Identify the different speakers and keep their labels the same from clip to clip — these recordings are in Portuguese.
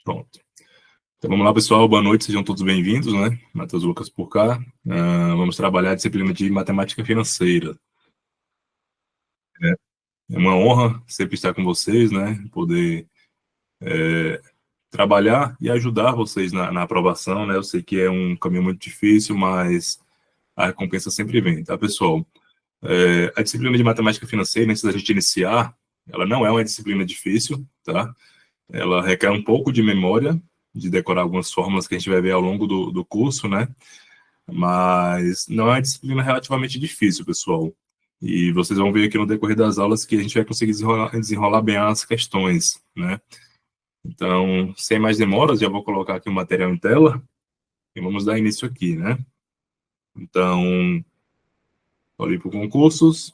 Speaker 1: Pronto. Então vamos lá, pessoal. Boa noite, sejam todos bem-vindos, né? Matheus Lucas por cá. Vamos trabalhar a disciplina de matemática financeira. É uma honra sempre estar com vocês, né? Poder trabalhar e ajudar vocês na aprovação, né? Eu sei que é um caminho muito difícil, mas a recompensa sempre vem, tá, pessoal? A disciplina de matemática financeira, antes da gente iniciar, ela não é uma disciplina difícil, tá? Ela requer um pouco de memória, de decorar algumas fórmulas que a gente vai ver ao longo do curso, né? Mas não é uma disciplina relativamente difícil, pessoal. E vocês vão ver aqui no decorrer das aulas que a gente vai conseguir desenrolar bem as questões, né? Então, sem mais demoras, já vou colocar aqui o material em tela e vamos dar início aqui, né? Então, olhe para concursos,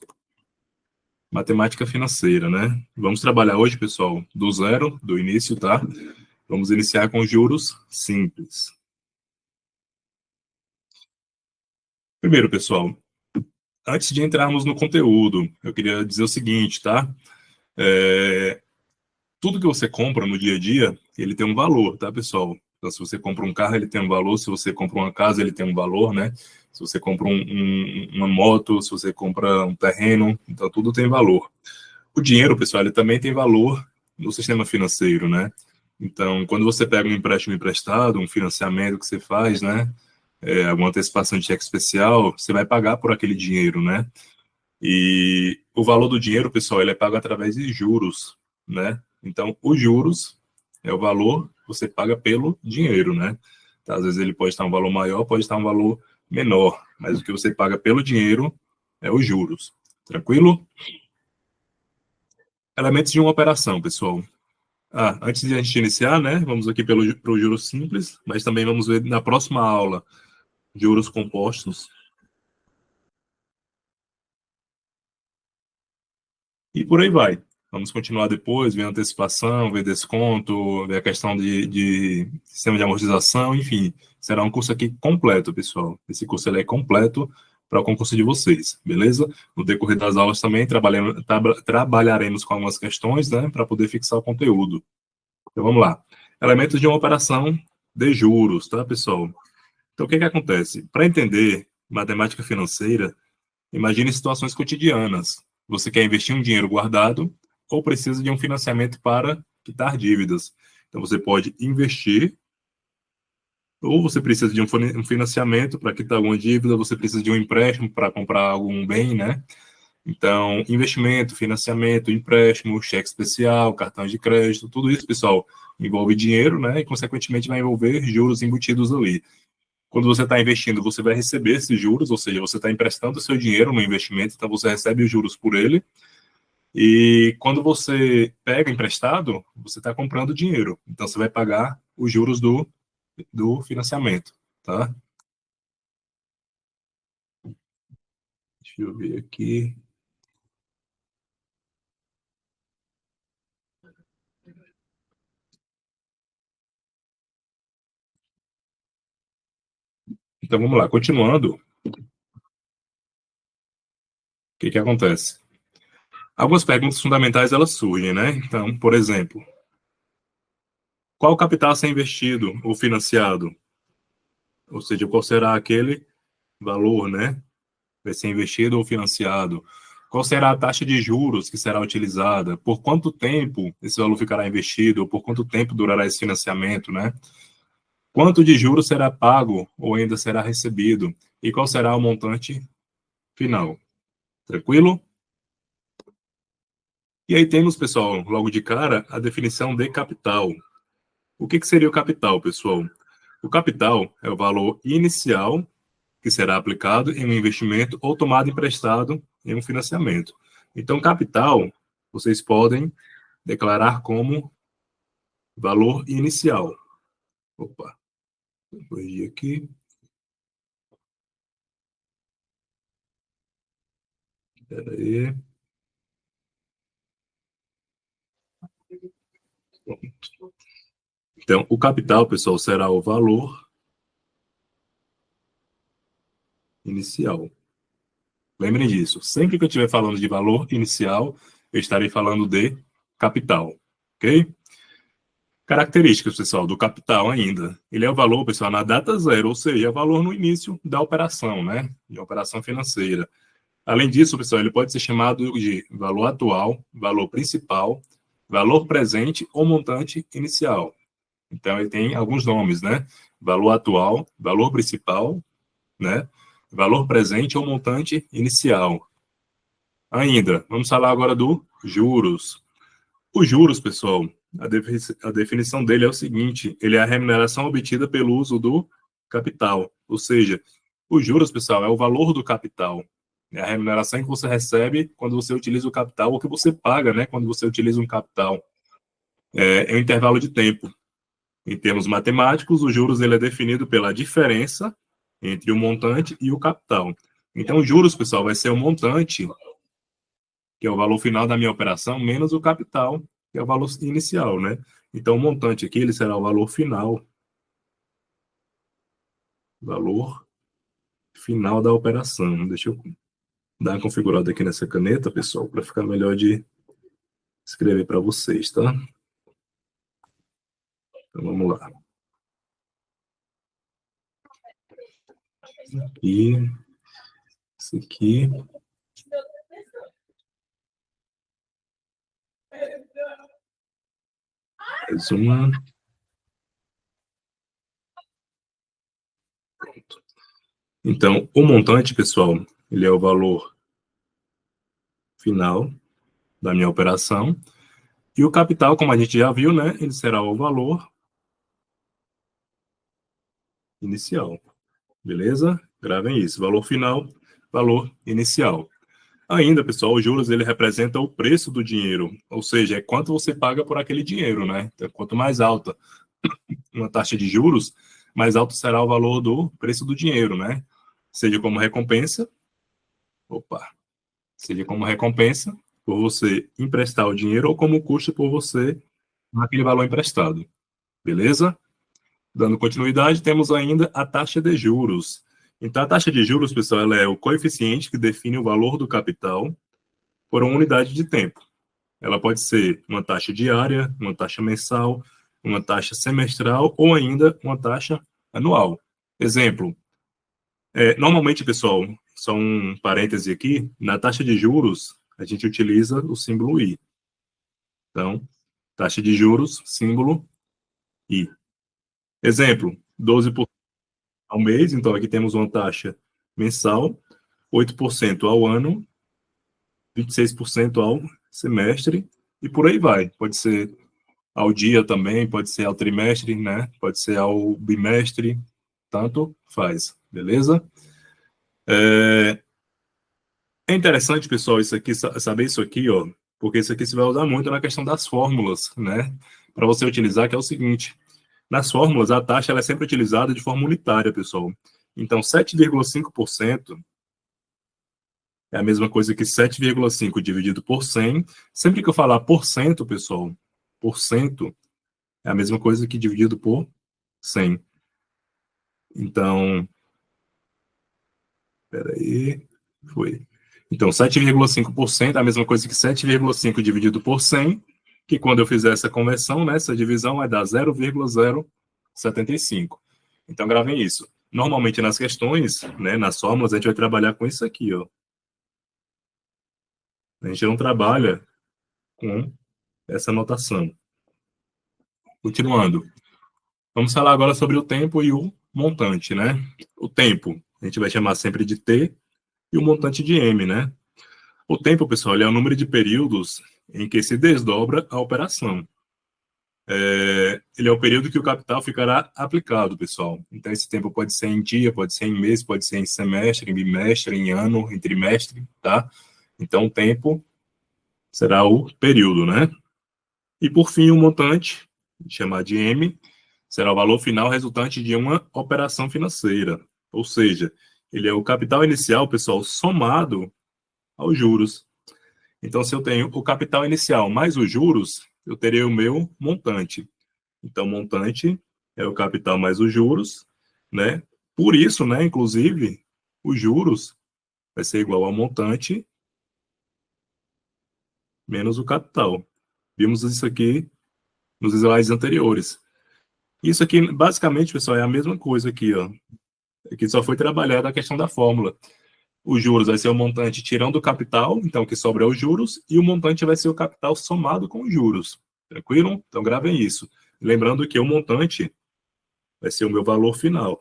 Speaker 1: matemática financeira, né? Vamos trabalhar hoje, pessoal, do zero, do início, tá? Vamos iniciar com juros simples. Primeiro, pessoal, antes de entrarmos no conteúdo, eu queria dizer o seguinte, tá? Tudo que você compra no dia a dia, ele tem um valor, tá, pessoal? Então, se você compra um carro, ele tem um valor. Se você compra uma casa, ele tem um valor, né? Se você compra uma moto, se você compra um terreno, então tudo tem valor. O dinheiro, pessoal, ele também tem valor no sistema financeiro, né? Então, quando você pega um empréstimo emprestado, um financiamento que você faz, né? Alguma antecipação de cheque especial, você vai pagar por aquele dinheiro, né? E o valor do dinheiro, pessoal, ele é pago através de juros, né? Então, os juros é o valor que você paga pelo dinheiro, né? Então, às vezes ele pode estar um valor maior, pode estar um valor menor, mas o que você paga pelo dinheiro é os juros. Tranquilo? Elementos de uma operação, pessoal. Antes de a gente iniciar, né? Vamos aqui pelo juros simples, mas também vamos ver na próxima aula juros compostos. E por aí vai. Vamos continuar depois, ver antecipação, ver desconto, ver a questão de sistema de amortização, enfim. Será um curso aqui completo, pessoal. Esse curso ele é completo para o concurso de vocês, beleza? No decorrer das aulas também trabalharemos com algumas questões, né, para poder fixar o conteúdo. Então vamos lá. Elementos de uma operação de juros, tá, pessoal? Então o que acontece? Para entender matemática financeira, imagine situações cotidianas. Você quer investir um dinheiro guardado ou precisa de um financiamento para quitar dívidas. Então, você pode investir ou você precisa de um financiamento para quitar alguma dívida, você precisa de um empréstimo para comprar algum bem, né? Então, investimento, financiamento, empréstimo, cheque especial, cartão de crédito, tudo isso, pessoal, envolve dinheiro, né? E, consequentemente, vai envolver juros embutidos ali. Quando você está investindo, você vai receber esses juros, ou seja, você está emprestando o seu dinheiro no investimento, então você recebe os juros por ele. E quando você pega emprestado, você está comprando dinheiro, então você vai pagar os juros do financiamento, tá? Deixa eu ver aqui. Então vamos lá, continuando, o que acontece? Algumas perguntas fundamentais elas surgem, né? Então, por exemplo, qual o capital a ser investido ou financiado? Ou seja, qual será aquele valor, né? Vai ser investido ou financiado? Qual será a taxa de juros que será utilizada? Por quanto tempo esse valor ficará investido? Ou por quanto tempo durará esse financiamento, né? Quanto de juros será pago ou ainda será recebido? E qual será o montante final? Tranquilo? E aí temos, pessoal, logo de cara, a definição de capital. O que seria o capital, pessoal? O capital é o valor inicial que será aplicado em um investimento ou tomado emprestado em um financiamento. Então, capital, vocês podem declarar como valor inicial. Opa, vou corrigir aqui. Espera aí. Então, o capital, pessoal, será o valor inicial. Lembrem disso. Sempre que eu estiver falando de valor inicial, eu estarei falando de capital. Ok? Características, pessoal, do capital ainda. Ele é o valor, pessoal, na data zero, ou seja, é o valor no início da operação, né? De operação financeira. Além disso, pessoal, ele pode ser chamado de valor atual, valor principal, valor presente ou montante inicial. Então, ele tem alguns nomes, né? Valor atual, valor principal, né? Valor presente ou montante inicial. Ainda, vamos falar agora do juros. Os juros, pessoal, a definição dele é o seguinte: ele é a remuneração obtida pelo uso do capital. Ou seja, os juros, pessoal, é o valor do capital. É a remuneração que você recebe quando você utiliza o capital, ou que você paga, né, quando você utiliza um capital. É um intervalo de tempo. Em termos matemáticos, os juros ele é definido pela diferença entre o montante e o capital. Então, os juros, pessoal, vai ser o montante, que é o valor final da minha operação, menos o capital, que é o valor inicial, né? Então, o montante aqui, ele será o valor final da operação. Deixa eu dar uma configurada aqui nessa caneta, pessoal, para ficar melhor de escrever para vocês, tá? Então, vamos lá. Aqui, isso aqui. Mais uma. Pronto. Então, o montante, pessoal, ele é o valor final da minha operação. E o capital, como a gente já viu, né, ele será o valor inicial. Beleza? Gravem isso. Valor final, valor inicial. Ainda, pessoal, os juros ele representa o preço do dinheiro, ou seja, é quanto você paga por aquele dinheiro, né? Então, quanto mais alta uma taxa de juros, mais alto será o valor do preço do dinheiro, né? Seja como recompensa, opa, seja como recompensa por você emprestar o dinheiro ou como custo por você naquele valor emprestado. Beleza? Dando continuidade, temos ainda a taxa de juros. Então, a taxa de juros, pessoal, ela é o coeficiente que define o valor do capital por uma unidade de tempo. Ela pode ser uma taxa diária, uma taxa mensal, uma taxa semestral ou ainda uma taxa anual. Exemplo, normalmente, pessoal, só um parêntese aqui, na taxa de juros, a gente utiliza o símbolo I. Então, taxa de juros, símbolo I. Exemplo, 12% ao mês, então aqui temos uma taxa mensal, 8% ao ano, 26% ao semestre, e por aí vai. Pode ser ao dia também, pode ser ao trimestre, né? Pode ser ao bimestre, tanto faz, beleza? É interessante, pessoal, isso aqui, saber isso aqui, ó, porque isso aqui você vai usar muito na questão das fórmulas, né? Para você utilizar, que é o seguinte: nas fórmulas, a taxa ela é sempre utilizada de forma unitária, pessoal. Então, 7,5% é a mesma coisa que 7,5 dividido por 100. Sempre que eu falar por cento, pessoal, por cento é a mesma coisa que dividido por 100. Então, peraí, foi. Então, 7,5% é a mesma coisa que 7,5 dividido por 100, que quando eu fizer essa conversão, né, essa divisão vai dar 0,075. Então, gravem isso. Normalmente, nas questões, né, nas fórmulas, a gente vai trabalhar com isso aqui, ó. A gente não trabalha com essa notação. Continuando. Vamos falar agora sobre o tempo e o montante, né? O tempo, a gente vai chamar sempre de T, e o montante de M, né? O tempo, pessoal, ele é o número de períodos em que se desdobra a operação. Ele é o período que o capital ficará aplicado, pessoal. Então, esse tempo pode ser em dia, pode ser em mês, pode ser em semestre, em bimestre, em ano, em trimestre, tá? Então, o tempo será o período, né? E, por fim, o montante, chamar de M, será o valor final resultante de uma operação financeira. Ou seja, ele é o capital inicial, pessoal, somado aos juros. Então, se eu tenho o capital inicial mais os juros, eu terei o meu montante. Então, montante é o capital mais os juros, né? Por isso, né, inclusive, os juros vai ser igual ao montante menos o capital. Vimos isso aqui nos slides anteriores. Isso aqui, basicamente, pessoal, é a mesma coisa aqui, ó. Aqui só foi trabalhada a questão da fórmula. Os juros vai ser o montante tirando o capital, então o que sobra é os juros, e o montante vai ser o capital somado com os juros. Tranquilo? Então gravem isso. Lembrando que o montante vai ser o meu valor final.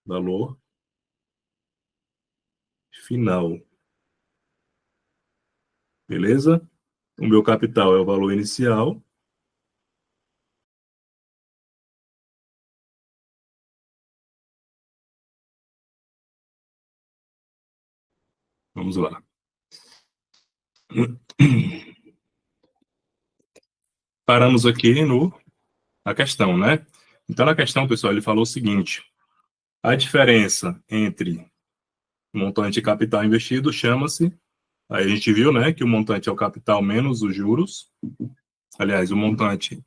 Speaker 1: Valor final. Beleza? O meu capital é o valor inicial. Vamos lá. Paramos aqui na questão, né? Então, na questão, pessoal, ele falou o seguinte: a diferença entre montante e capital investido chama-se. Aí a gente viu, né, que o montante é o capital menos os juros. Aliás, o montante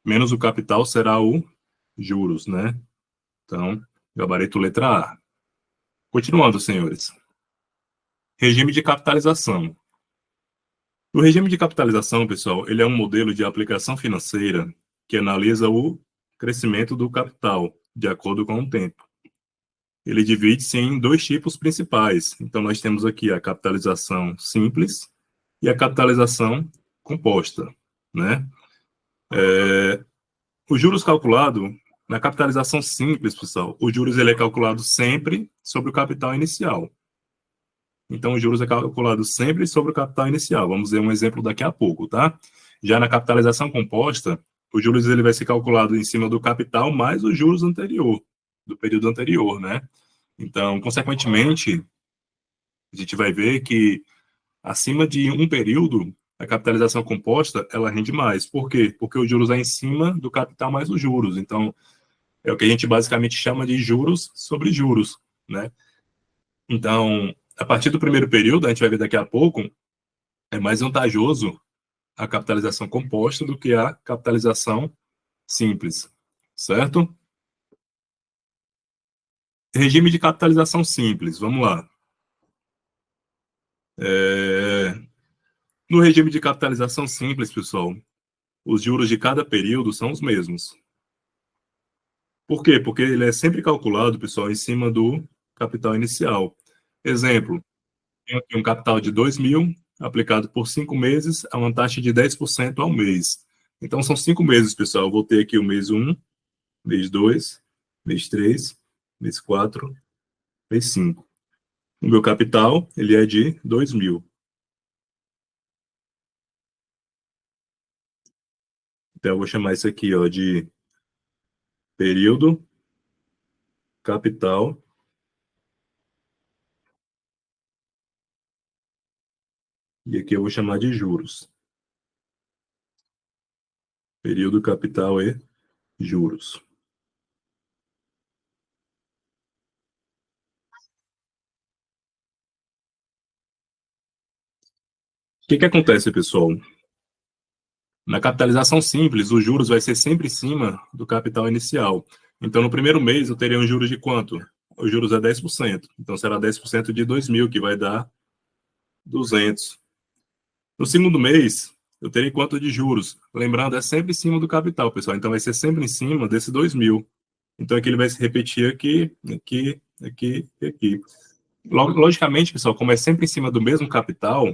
Speaker 1: menos o capital será o juros, né? Então, gabarito letra A. Continuando, senhores. Regime de capitalização. O regime de capitalização, pessoal, ele é um modelo de aplicação financeira que analisa o crescimento do capital de acordo com o tempo. Ele divide-se em dois tipos principais. Então, nós temos aqui a capitalização simples e a capitalização composta, né? O juros calculado, na capitalização simples, pessoal, o juros ele é calculado sempre sobre o capital inicial. Então, os juros é calculado sempre sobre o capital inicial. Vamos ver um exemplo daqui a pouco, tá? Já na capitalização composta, o juros ele vai ser calculado em cima do capital mais os juros anterior, do período anterior, né? Então, consequentemente, a gente vai ver que acima de um período, a capitalização composta, ela rende mais. Por quê? Porque o juros é em cima do capital mais os juros. Então, é o que a gente basicamente chama de juros sobre juros, né? Então, a partir do primeiro período, a gente vai ver daqui a pouco, é mais vantajoso a capitalização composta do que a capitalização simples, certo? Regime de capitalização simples, vamos lá. No regime de capitalização simples, pessoal, os juros de cada período são os mesmos. Por quê? Porque ele é sempre calculado, pessoal, em cima do capital inicial. Exemplo, tenho aqui um capital de 2.000, aplicado por 5 meses, a uma taxa de 10% ao mês. Então, são 5 meses, pessoal. Eu vou ter aqui o mês 1, mês 2, mês 3, mês 4, mês 5. O meu capital, ele é de 2.000. Então, eu vou chamar isso aqui, ó, de período, capital, e aqui eu vou chamar de juros. Período, capital e juros. O que acontece, pessoal? Na capitalização simples, os juros vai ser sempre em cima do capital inicial. Então, no primeiro mês, eu teria um juros de quanto? Os juros é 10%. Então, será 10% de 2.000, que vai dar 200. No segundo mês, eu teria quanto de juros? Lembrando, é sempre em cima do capital, pessoal. Então, vai ser sempre em cima desse 2.000. Então, aqui ele vai se repetir aqui, aqui, aqui e aqui. Logicamente, pessoal, como é sempre em cima do mesmo capital,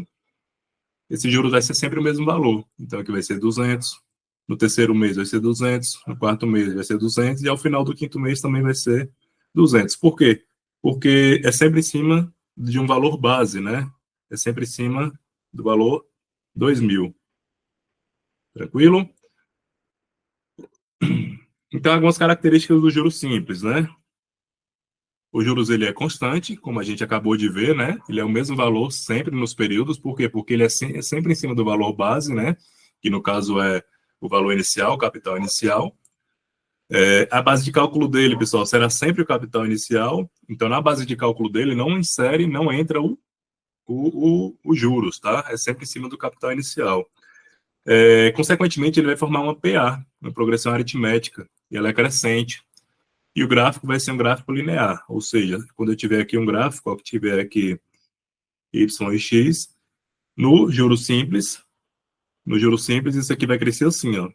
Speaker 1: esse juros vai ser sempre o mesmo valor. Então, aqui vai ser 200. No terceiro mês vai ser 200. No quarto mês vai ser 200. E ao final do quinto mês também vai ser 200. Por quê? Porque é sempre em cima de um valor base, né? É sempre em cima do valor 2.000. Tranquilo? Então, algumas características do juros simples, né? O juros ele é constante, como a gente acabou de ver, né? Ele é o mesmo valor sempre nos períodos. Por quê? Porque ele é sempre em cima do valor base, né? Que no caso é o valor inicial, o capital inicial. A base de cálculo dele, pessoal, será sempre o capital inicial. Então, na base de cálculo dele, não insere, não entra o juros, tá? É sempre em cima do capital inicial. Consequentemente, ele vai formar uma PA, uma progressão aritmética, e ela é crescente. E o gráfico vai ser um gráfico linear, ou seja, quando eu tiver aqui um gráfico, ó, que tiver aqui y e x, no juro simples, isso aqui vai crescer assim, ó.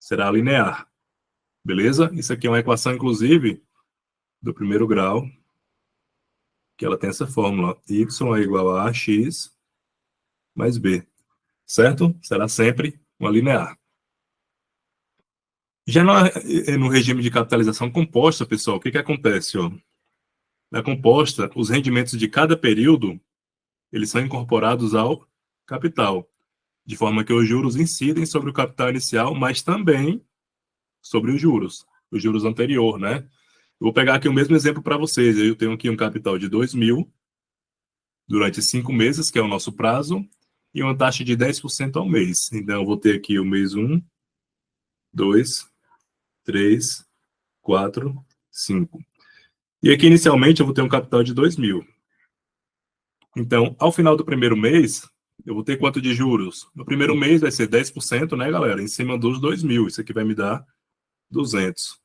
Speaker 1: será linear. Beleza? Isso aqui é uma equação, inclusive, do primeiro grau, que ela tem essa fórmula. Y é igual a x mais b. Certo? Será sempre uma linear. Já no regime de capitalização composta, pessoal, o que acontece? Ó? Na composta, os rendimentos de cada período eles são incorporados ao capital, de forma que os juros incidem sobre o capital inicial, mas também sobre os juros anterior, né? Eu vou pegar aqui o mesmo exemplo para vocês. Eu tenho aqui um capital de 2.000 durante 5 meses, que é o nosso prazo, e uma taxa de 10% ao mês. Então, eu vou ter aqui o mês 1, 2, 3, 4, 5. E aqui, inicialmente, eu vou ter um capital de 2.000. Então, ao final do primeiro mês, eu vou ter quanto de juros? No primeiro mês vai ser 10%, né, galera? Em cima dos 2.000. Isso aqui vai me dar 200.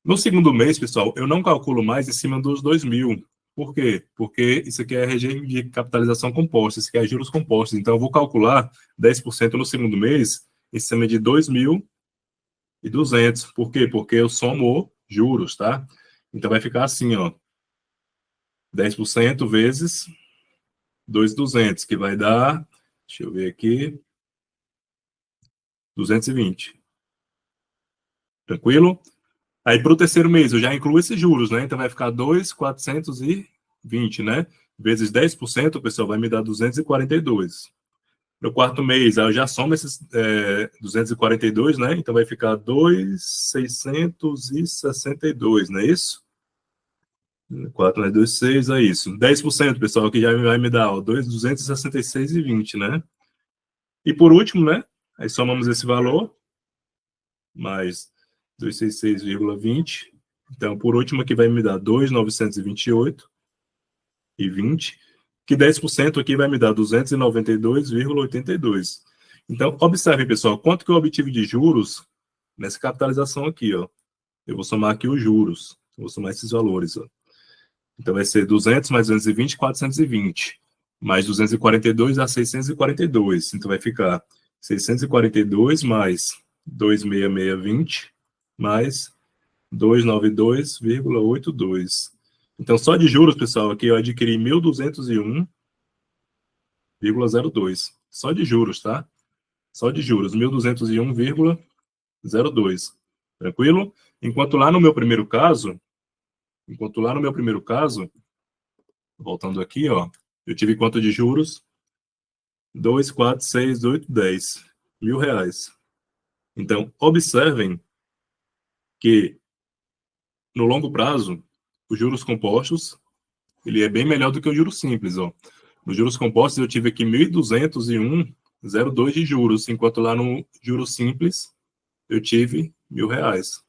Speaker 1: No segundo mês, pessoal, eu não calculo mais em cima dos 2.000. Por quê? Porque isso aqui é regime de capitalização composta, isso aqui é juros compostos. Então, eu vou calcular 10% no segundo mês em cima de 2.200. Por quê? Porque eu somo juros, tá? Então, vai ficar assim, ó. 10% vezes 2.200, que vai dar, deixa eu ver aqui, 220. Tranquilo? Aí, para o terceiro mês, eu já incluo esses juros, né? Então, vai ficar 2.420, né? Vezes 10%, pessoal, vai me dar 242. No quarto mês, aí eu já somo esses 242, né? Então, vai ficar 2.662, não é isso? 4 mais 2, 6, é isso. 10%, pessoal, que já vai me dar, ó, 266,20, né? E por último, né? Aí somamos esse valor, mais 266,20. Então, por último, aqui vai me dar 2.928,20, que 10% aqui vai me dar 292,82. Então, observe, pessoal, quanto que eu obtive de juros nessa capitalização aqui, ó. Eu vou somar aqui os juros. Eu vou somar esses valores, ó. Então, vai ser 200 mais 220, 420. Mais 242 dá 642. Então, vai ficar 642 mais 26620 mais 292,82. Então, só de juros, pessoal, aqui eu adquiri 1.201,02. Só de juros, tá? Só de juros, 1.201,02. Tranquilo? Enquanto lá no meu primeiro caso, voltando aqui, ó, eu tive quanto de juros? 2, 4, 6, 8, 10 mil reais. Então, observem que no longo prazo, os juros compostos, ele é bem melhor do que o juros simples, ó. Nos juros compostos eu tive aqui 1.201,02 de juros, enquanto lá no juros simples eu tive R$ 1.000.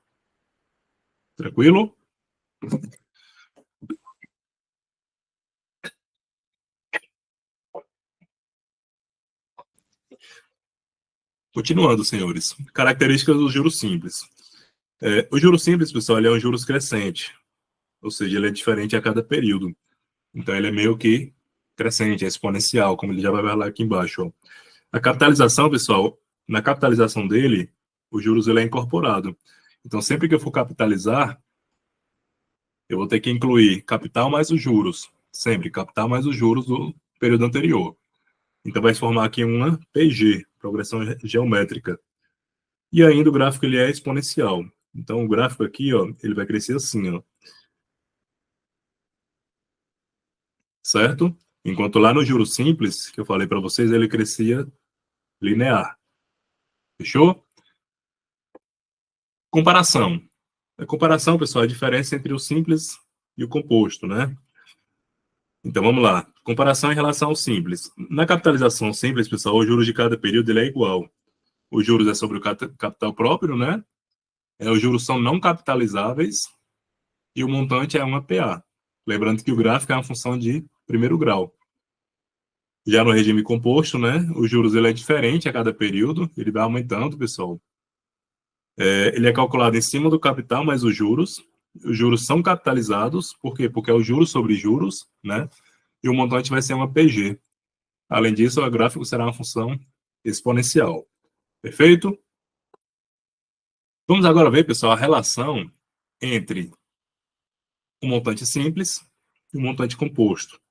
Speaker 1: Tranquilo? Continuando, senhores. Características dos juros simples. O juros simples, pessoal, ele é um juros crescente, ou seja, ele é diferente a cada período. Então, ele é meio que crescente, é exponencial, como ele já vai falar aqui embaixo. Ó. A capitalização, pessoal, na capitalização dele, os juros ele é incorporado. Então, sempre que eu for capitalizar, eu vou ter que incluir capital mais os juros. Sempre, capital mais os juros do período anterior. Então, vai se formar aqui uma PG, progressão geométrica. E ainda o gráfico ele é exponencial. Então, o gráfico aqui, ó, ele vai crescer assim, ó. Certo? Enquanto lá no juros simples, que eu falei para vocês, ele crescia linear. Fechou? Comparação. A comparação, pessoal, é a diferença entre o simples e o composto, né? Então, vamos lá. Comparação em relação ao simples. Na capitalização simples, pessoal, os juros de cada período ele é igual. Os juros é sobre o capital próprio, né? Os juros são não capitalizáveis e o montante é uma PA. Lembrando que o gráfico é uma função de primeiro grau. Já no regime composto, né? Os juros ele é diferente a cada período, ele vai aumentando, pessoal. Ele é calculado em cima do capital mais os juros. Os juros são capitalizados, por quê? Porque é o juros sobre juros, né? E o montante vai ser uma PG. Além disso, o gráfico será uma função exponencial. Perfeito? Vamos agora ver, pessoal, a relação entre o montante simples e o montante composto.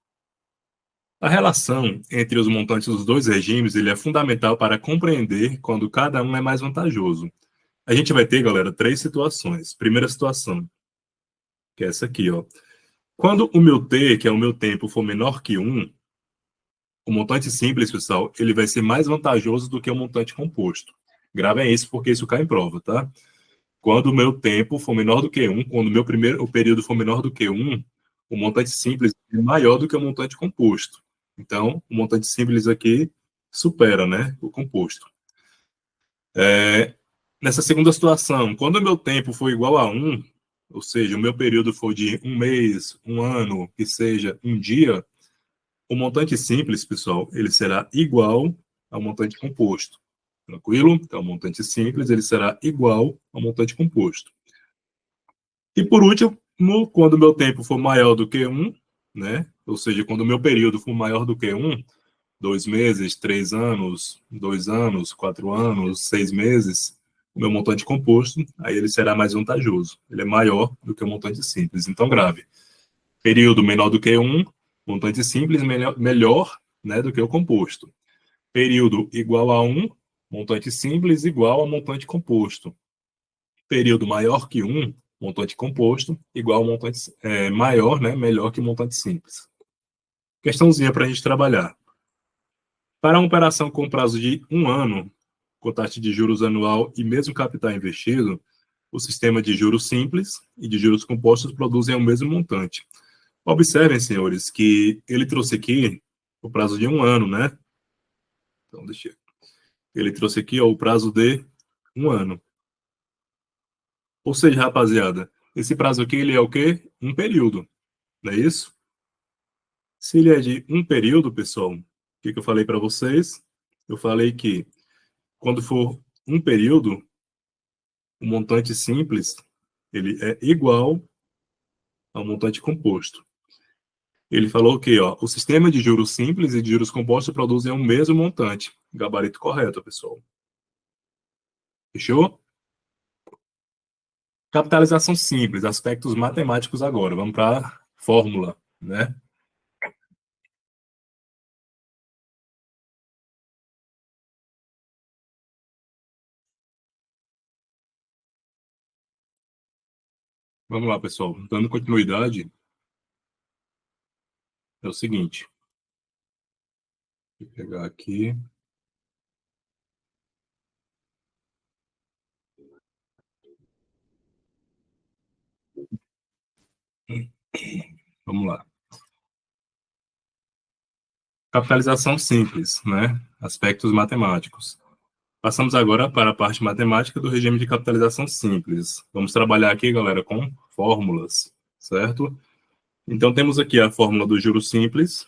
Speaker 1: A relação entre os montantes dos dois regimes ele é fundamental para compreender quando cada um é mais vantajoso. A gente vai ter, galera, três situações. Primeira situação, que é essa aqui, ó. Quando o meu t, que é o meu tempo, for menor que 1, o montante simples, pessoal, ele vai ser mais vantajoso do que o montante composto. Gravem isso porque isso cai em prova, tá? Quando o meu tempo for menor do que 1, quando o período for menor do que 1, o montante simples é maior do que o montante composto. Então, o montante simples aqui supera, né, o composto. Nessa segunda situação, quando o meu tempo for igual a 1, ou seja, o meu período for de um mês, um ano, que seja um dia, o montante simples, pessoal, ele será igual ao montante composto. Tranquilo? Então, o montante simples ele será igual ao montante composto. E por último, quando o meu tempo for maior do que 1, né? Ou seja, quando o meu período for maior do que 1, 2 meses, 3 anos, 2 anos, 4 anos, 6 meses, o meu montante composto, aí ele será mais vantajoso. Ele é maior do que o montante simples. Então, grave. Período menor do que 1, montante simples melhor, né, do que o composto. Período igual a 1, montante simples igual a montante composto. Período maior que 1, montante composto, igual a montante maior, né, melhor que montante simples. Questãozinha para a gente trabalhar. Para uma operação com prazo de 1 ano, com taxa de juros anual e mesmo capital investido, o sistema de juros simples e de juros compostos produzem o mesmo montante. Observem, senhores, que ele trouxe aqui o prazo de 1 ano, né? Então, deixa eu... Ele trouxe aqui ó, o prazo de 1 ano. Ou seja, rapaziada, esse prazo aqui ele é o quê? Um período, não é isso? Se ele é de um período, pessoal, o que eu falei para vocês? Eu falei que quando for um período, o montante simples ele é igual ao montante composto. Ele falou que ó, o sistema de juros simples e de juros compostos produzem o mesmo montante. Gabarito correto, pessoal. Fechou? Capitalização simples, aspectos matemáticos agora. Vamos para a fórmula, né? Vamos lá, pessoal. Dando continuidade, é o seguinte. Vou pegar aqui. Vamos lá. Capitalização simples, né? Aspectos matemáticos. Passamos agora para a parte matemática do regime de capitalização simples. Vamos trabalhar aqui, galera, com fórmulas, certo? Então, temos aqui a fórmula do juro simples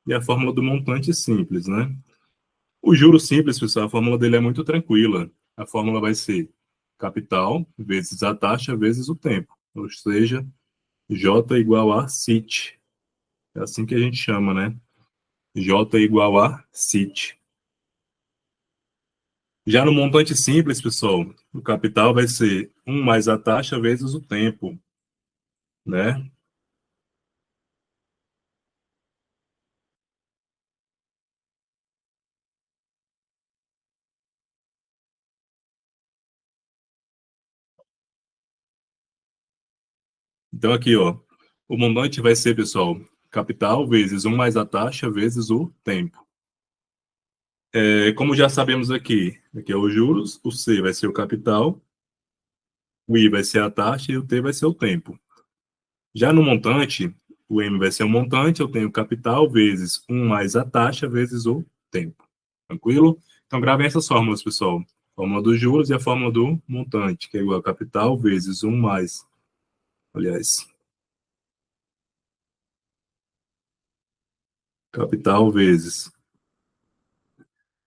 Speaker 1: e a fórmula do montante simples, né? O juro simples, pessoal, a fórmula dele é muito tranquila. A fórmula vai ser capital vezes a taxa vezes o tempo. Ou seja, J igual a CIT. É assim que a gente chama, né? J igual a CIT. Já no montante simples, pessoal, o capital vai ser 1 mais a taxa vezes o tempo, né? Então, aqui, ó, o montante vai ser, pessoal, capital vezes 1 mais a taxa vezes o tempo. Como já sabemos aqui é os juros, o C vai ser o capital, o I vai ser a taxa e o T vai ser o tempo. Já no montante, o M vai ser o montante, eu tenho capital vezes 1 mais a taxa vezes o tempo. Tranquilo? Então, gravem essas fórmulas, pessoal. Fórmula dos juros e a fórmula do montante, que é igual a capital vezes 1 mais, aliás, capital vezes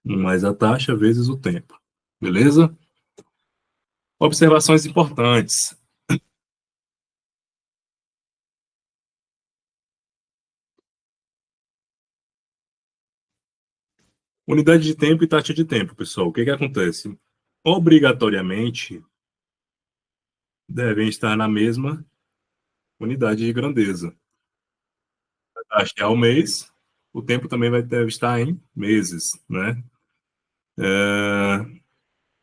Speaker 1: 1 mais a taxa vezes o tempo. Beleza? Observações importantes. Unidade de tempo e taxa de tempo, pessoal. O que acontece? obrigatoriamente devem estar na mesma unidade de grandeza. A taxa é ao mês, o tempo também deve estar em meses, né?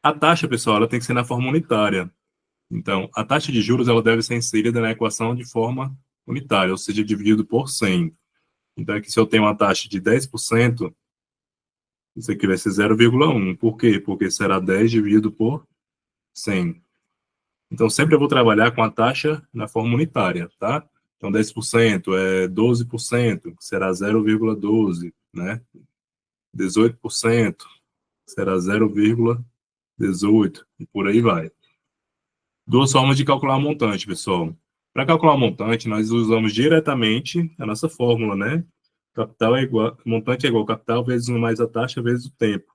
Speaker 1: A taxa, pessoal, ela tem que ser na forma unitária. Então, a taxa de juros ela deve ser inserida na equação de forma unitária, ou seja, dividido por 100. Então, aqui se eu tenho uma taxa de 10%, isso aqui vai ser 0,1. Por quê? Porque será 10 dividido por 100. Então, sempre eu vou trabalhar com a taxa na forma unitária, tá? Então, 10% é 12%, que será 0,12, né? 18% será 0,18, e por aí vai. Duas formas de calcular o montante, pessoal. Para calcular o montante, nós usamos diretamente a nossa fórmula, né? Capital é igual, montante é igual capital vezes 1 mais a taxa vezes o tempo.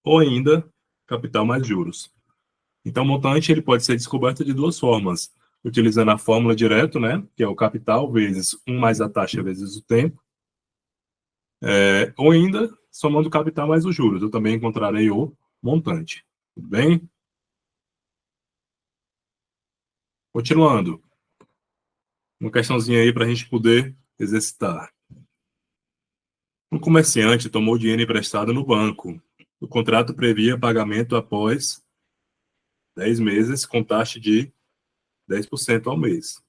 Speaker 1: Ou ainda, capital mais juros. Então, o montante ele pode ser descoberto de duas formas. Utilizando a fórmula direto, né? Que é o capital vezes 1 mais a taxa vezes o tempo. Ou ainda, somando o capital mais os juros. Eu também encontrarei o montante. Tudo bem? Continuando. Uma questãozinha aí para a gente poder exercitar. Um comerciante tomou dinheiro emprestado no banco. O contrato previa pagamento após 10 meses com taxa de 10% ao mês,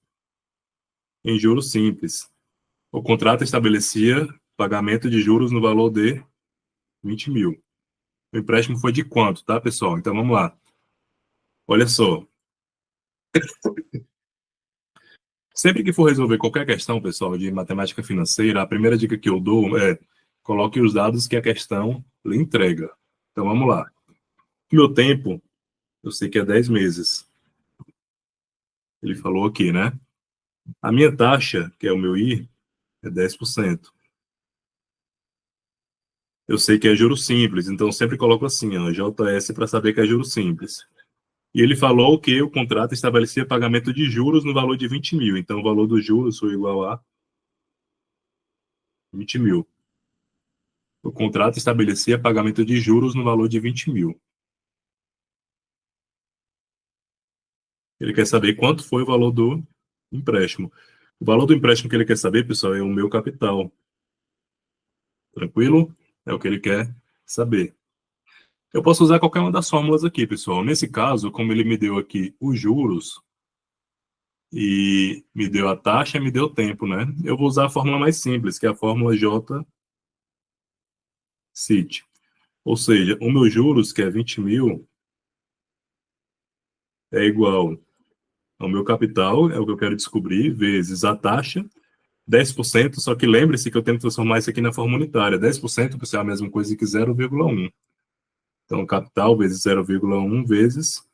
Speaker 1: em juros simples. O contrato estabelecia pagamento de juros no valor de 20 mil. O empréstimo foi de quanto, tá, pessoal? Então, vamos lá. Olha só. Sempre que for resolver qualquer questão, pessoal, de matemática financeira, a primeira dica que eu dou é coloque os dados que a questão lhe entrega. Então, vamos lá. O meu tempo, eu sei que é 10 meses. Ele falou aqui, né? A minha taxa, que é o meu I, é 10%. Eu sei que é juros simples, então sempre coloco assim, ó, JS para saber que é juros simples. E ele falou que o contrato estabelecia pagamento de juros no valor de 20 mil. Então, o valor dos juros foi igual a 20 mil. O contrato estabelecia pagamento de juros no valor de 20 mil. Ele quer saber quanto foi o valor do empréstimo. O valor do empréstimo que ele quer saber, pessoal, é o meu capital. Tranquilo? É o que ele quer saber. Eu posso usar qualquer uma das fórmulas aqui, pessoal. Nesse caso, como ele me deu aqui os juros e me deu a taxa, me deu o tempo, né? Eu vou usar a fórmula mais simples, que é a fórmula J-CIT. Ou seja, o meu juros, que é 20 mil, é igual ao meu capital, é o que eu quero descobrir, vezes a taxa, 10%, só que lembre-se que eu tenho que transformar isso aqui na forma unitária. 10% é a mesma coisa que 0,1. Então, capital vezes 0,1 vezes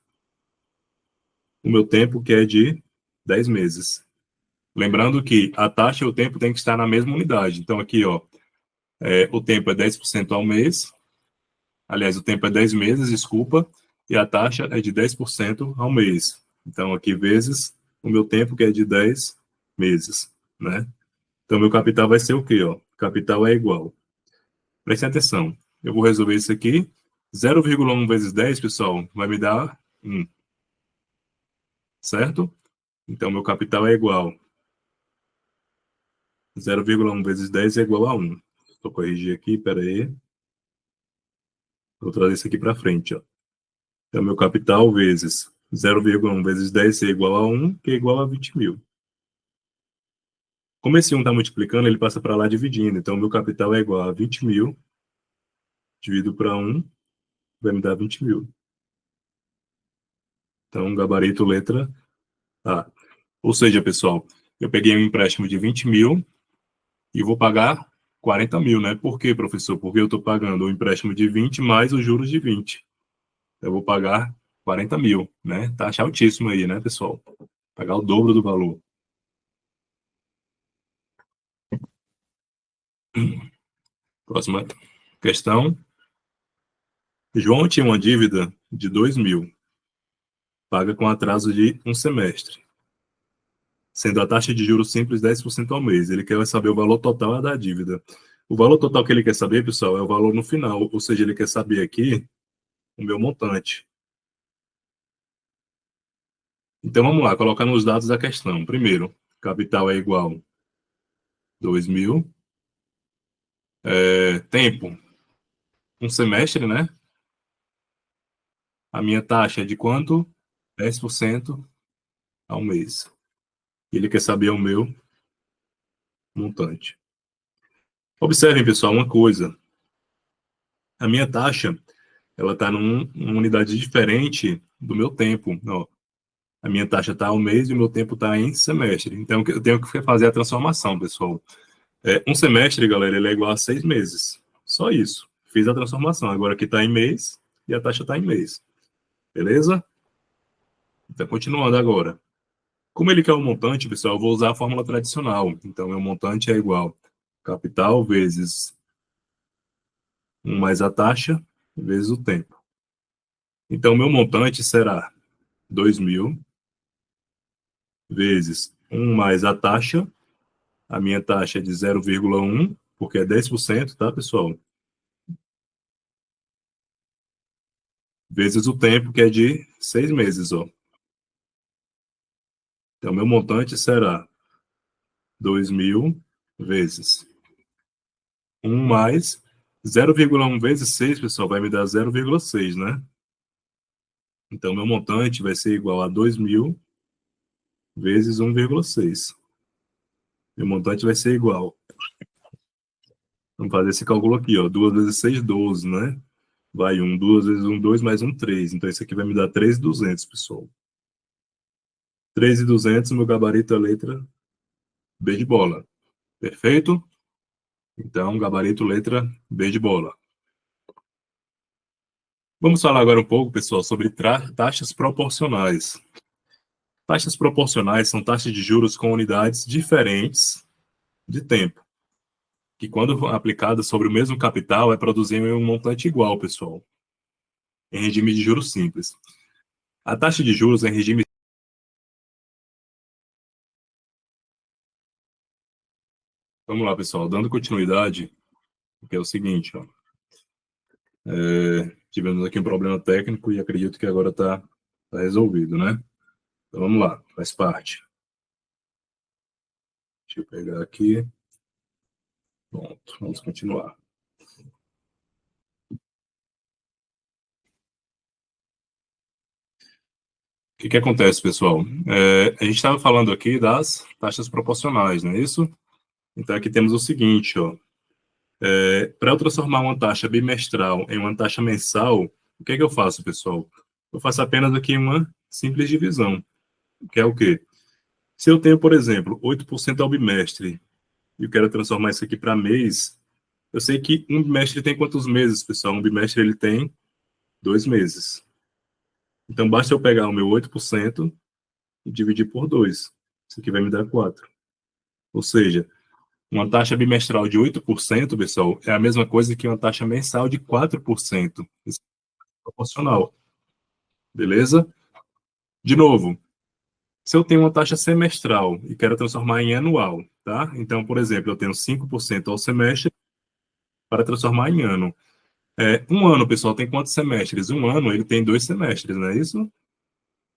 Speaker 1: o meu tempo, que é de 10 meses. Lembrando que a taxa e o tempo tem que estar na mesma unidade. Então, aqui, ó, o tempo é 10% ao mês. Aliás, o tempo é 10 meses, desculpa. E a taxa é de 10% ao mês. Então, aqui, vezes o meu tempo, que é de 10 meses, né? Então, meu capital vai ser o quê, ó? Capital é igual. Prestem atenção. Eu vou resolver isso aqui. 0,1 vezes 10, pessoal, vai me dar 1. Certo? Então, meu capital é igual. 0,1 vezes 10 é igual a 1. Vou corrigir aqui, peraí. Vou trazer isso aqui para frente, ó. Então, meu capital vezes 0,1 vezes 10 é igual a 1, que é igual a 20 mil. Como esse 1 está multiplicando, ele passa para lá dividindo. Então, meu capital é igual a 20 mil, dividido para 1, vai me dar 20 mil. Então, gabarito letra A. Ou seja, pessoal, eu peguei um empréstimo de 20 mil e vou pagar 40 mil, né? Por quê, professor? Porque eu estou pagando o empréstimo de 20 mais os juros de 20. Eu vou pagar 40 mil, né? Taxa altíssima aí, né, pessoal? Pagar o dobro do valor. Próxima questão. João tinha uma dívida de 2 mil, paga com atraso de um semestre, sendo a taxa de juros simples 10% ao mês. Ele quer saber o valor total da dívida. O valor total que ele quer saber, pessoal, é o valor no final, ou seja, ele quer saber aqui o meu montante. Então, vamos lá, colocando os dados da questão. Primeiro, capital é igual a 2.000. Tempo, um semestre, né? A minha taxa é de quanto? 10% ao mês. Ele quer saber o meu montante. Observem, pessoal, uma coisa. A minha taxa, ela está numa unidade diferente do meu tempo. Ó, a minha taxa está ao mês e o meu tempo está em semestre. Então, eu tenho que fazer a transformação, pessoal. Um semestre, galera, ele é igual a 6 meses. Só isso. Fiz a transformação. Agora aqui está em mês e a taxa está em mês. Beleza? Então, continuando agora. Como ele quer o montante, pessoal, eu vou usar a fórmula tradicional. Então, meu montante é igual capital vezes 1 mais a taxa vezes o tempo. Então, meu montante será 2.000 vezes 1 mais a taxa. A minha taxa é de 0,1, porque é 10%, tá, pessoal? Vezes o tempo, que é de 6 meses, ó. Então, meu montante será 2.000 vezes 1 mais 0,1 vezes 6, pessoal, vai me dar 0,6, né? Então, meu montante vai ser igual a 2.000 vezes 1,6. Meu montante vai ser igual. Vamos fazer esse cálculo aqui, ó. 2 vezes 6, 12, né? Vai 1, 2 vezes 1, 2, mais 1, 3. Então, isso aqui vai me dar 3.200, pessoal. 3.200, meu gabarito é a letra B de bola. Perfeito? Então, gabarito letra B de bola. Vamos falar agora um pouco, pessoal, sobre taxas proporcionais. Taxas proporcionais são taxas de juros com unidades diferentes de tempo, que quando aplicadas sobre o mesmo capital é produzir um montante igual, pessoal, em regime de juros simples. A taxa de juros em regime... Vamos lá, pessoal, dando continuidade, que é o seguinte, ó. Tivemos aqui um problema técnico e acredito que agora está resolvido, né? Então vamos lá, faz parte. Deixa eu pegar aqui. Pronto, vamos continuar. O que acontece, pessoal? A gente estava falando aqui das taxas proporcionais, não é isso? Então aqui temos o seguinte, ó. Para eu transformar uma taxa bimestral em uma taxa mensal, o que eu faço, pessoal? Eu faço apenas aqui uma simples divisão, que é o quê? Se eu tenho, por exemplo, 8% ao bimestre e eu quero transformar isso aqui para mês, eu sei que um bimestre tem quantos meses, pessoal? Um bimestre ele tem 2 meses. Então basta eu pegar o meu 8% e dividir por 2. Isso aqui vai me dar 4. Ou seja, uma taxa bimestral de 8%, pessoal, é a mesma coisa que uma taxa mensal de 4%. Isso é proporcional. Beleza? De novo, se eu tenho uma taxa semestral e quero transformar em anual, tá? Então, por exemplo, eu tenho 5% ao semestre para transformar em ano. Um ano, pessoal, tem quantos semestres? Um ano, ele tem 2 semestres, não é isso?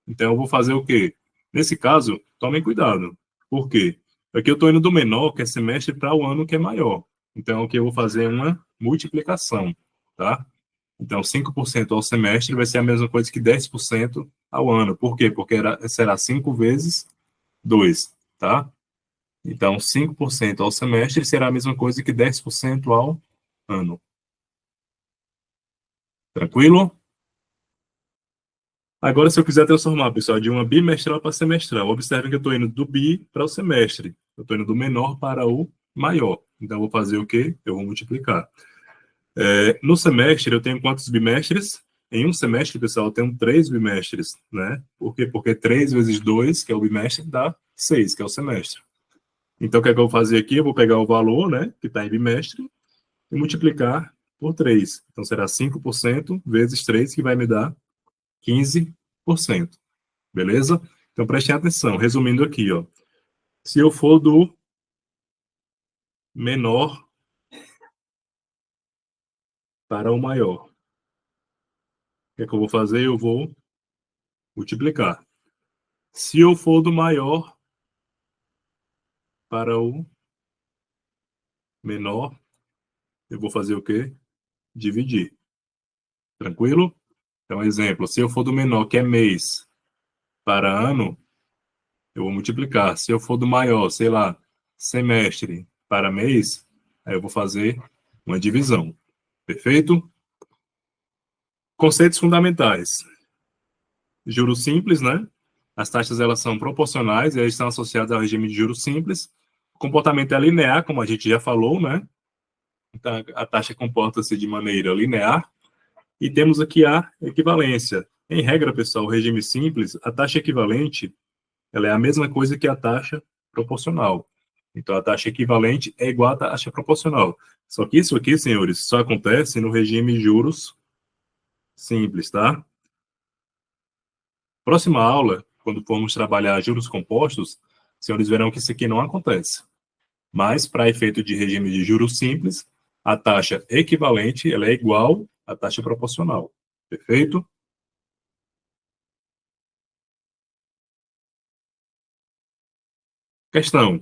Speaker 1: Então, eu vou fazer o quê? Nesse caso, tomem cuidado. Por quê? Aqui eu estou indo do menor, que é semestre, para o ano, que é maior. Então, aqui eu vou fazer uma multiplicação, tá? Então, 5% ao semestre vai ser a mesma coisa que 10% ao ano. Por quê? Porque será 5 vezes 2, tá? Então, 5% ao semestre será a mesma coisa que 10% ao ano. Tranquilo? Agora, se eu quiser transformar, pessoal, de uma bimestral para semestral, observem que eu estou indo do bi para o semestre. Eu estou indo do menor para o maior. Então, eu vou fazer o quê? Eu vou multiplicar. No semestre, eu tenho quantos bimestres? Em um semestre, pessoal, eu tenho 3 bimestres, né? Por quê? Porque 3 vezes 2, que é o bimestre, dá 6, que é o semestre. Então, o que é que eu vou fazer aqui? Eu vou pegar o valor, né, que está em bimestre, e multiplicar por 3. Então, será 5% vezes 3, que vai me dar 15%. Beleza? Então, prestem atenção. Resumindo aqui, ó. Se eu for do menor para o maior, que é que eu vou fazer? Eu vou multiplicar. Se eu for do maior para o menor, eu vou fazer o quê? Dividir. Tranquilo? Então, exemplo, se eu for do menor, que é mês, para ano, eu vou multiplicar. Se eu for do maior, sei lá, semestre para mês, aí eu vou fazer uma divisão. Perfeito? Conceitos fundamentais. Juros simples, né? As taxas elas são proporcionais e elas estão associadas ao regime de juros simples. O comportamento é linear, como a gente já falou, né? Então, a taxa comporta-se de maneira linear. E temos aqui a equivalência. Em regra, pessoal, o regime simples, a taxa equivalente, ela é a mesma coisa que a taxa proporcional. Então, a taxa equivalente é igual à taxa proporcional. Só que isso aqui, senhores, só acontece no regime de juros simples, tá? Próxima aula, quando formos trabalhar juros compostos, senhores verão que isso aqui não acontece. Mas, para efeito de regime de juros simples, a taxa equivalente ela é igual à taxa proporcional. Perfeito? Questão.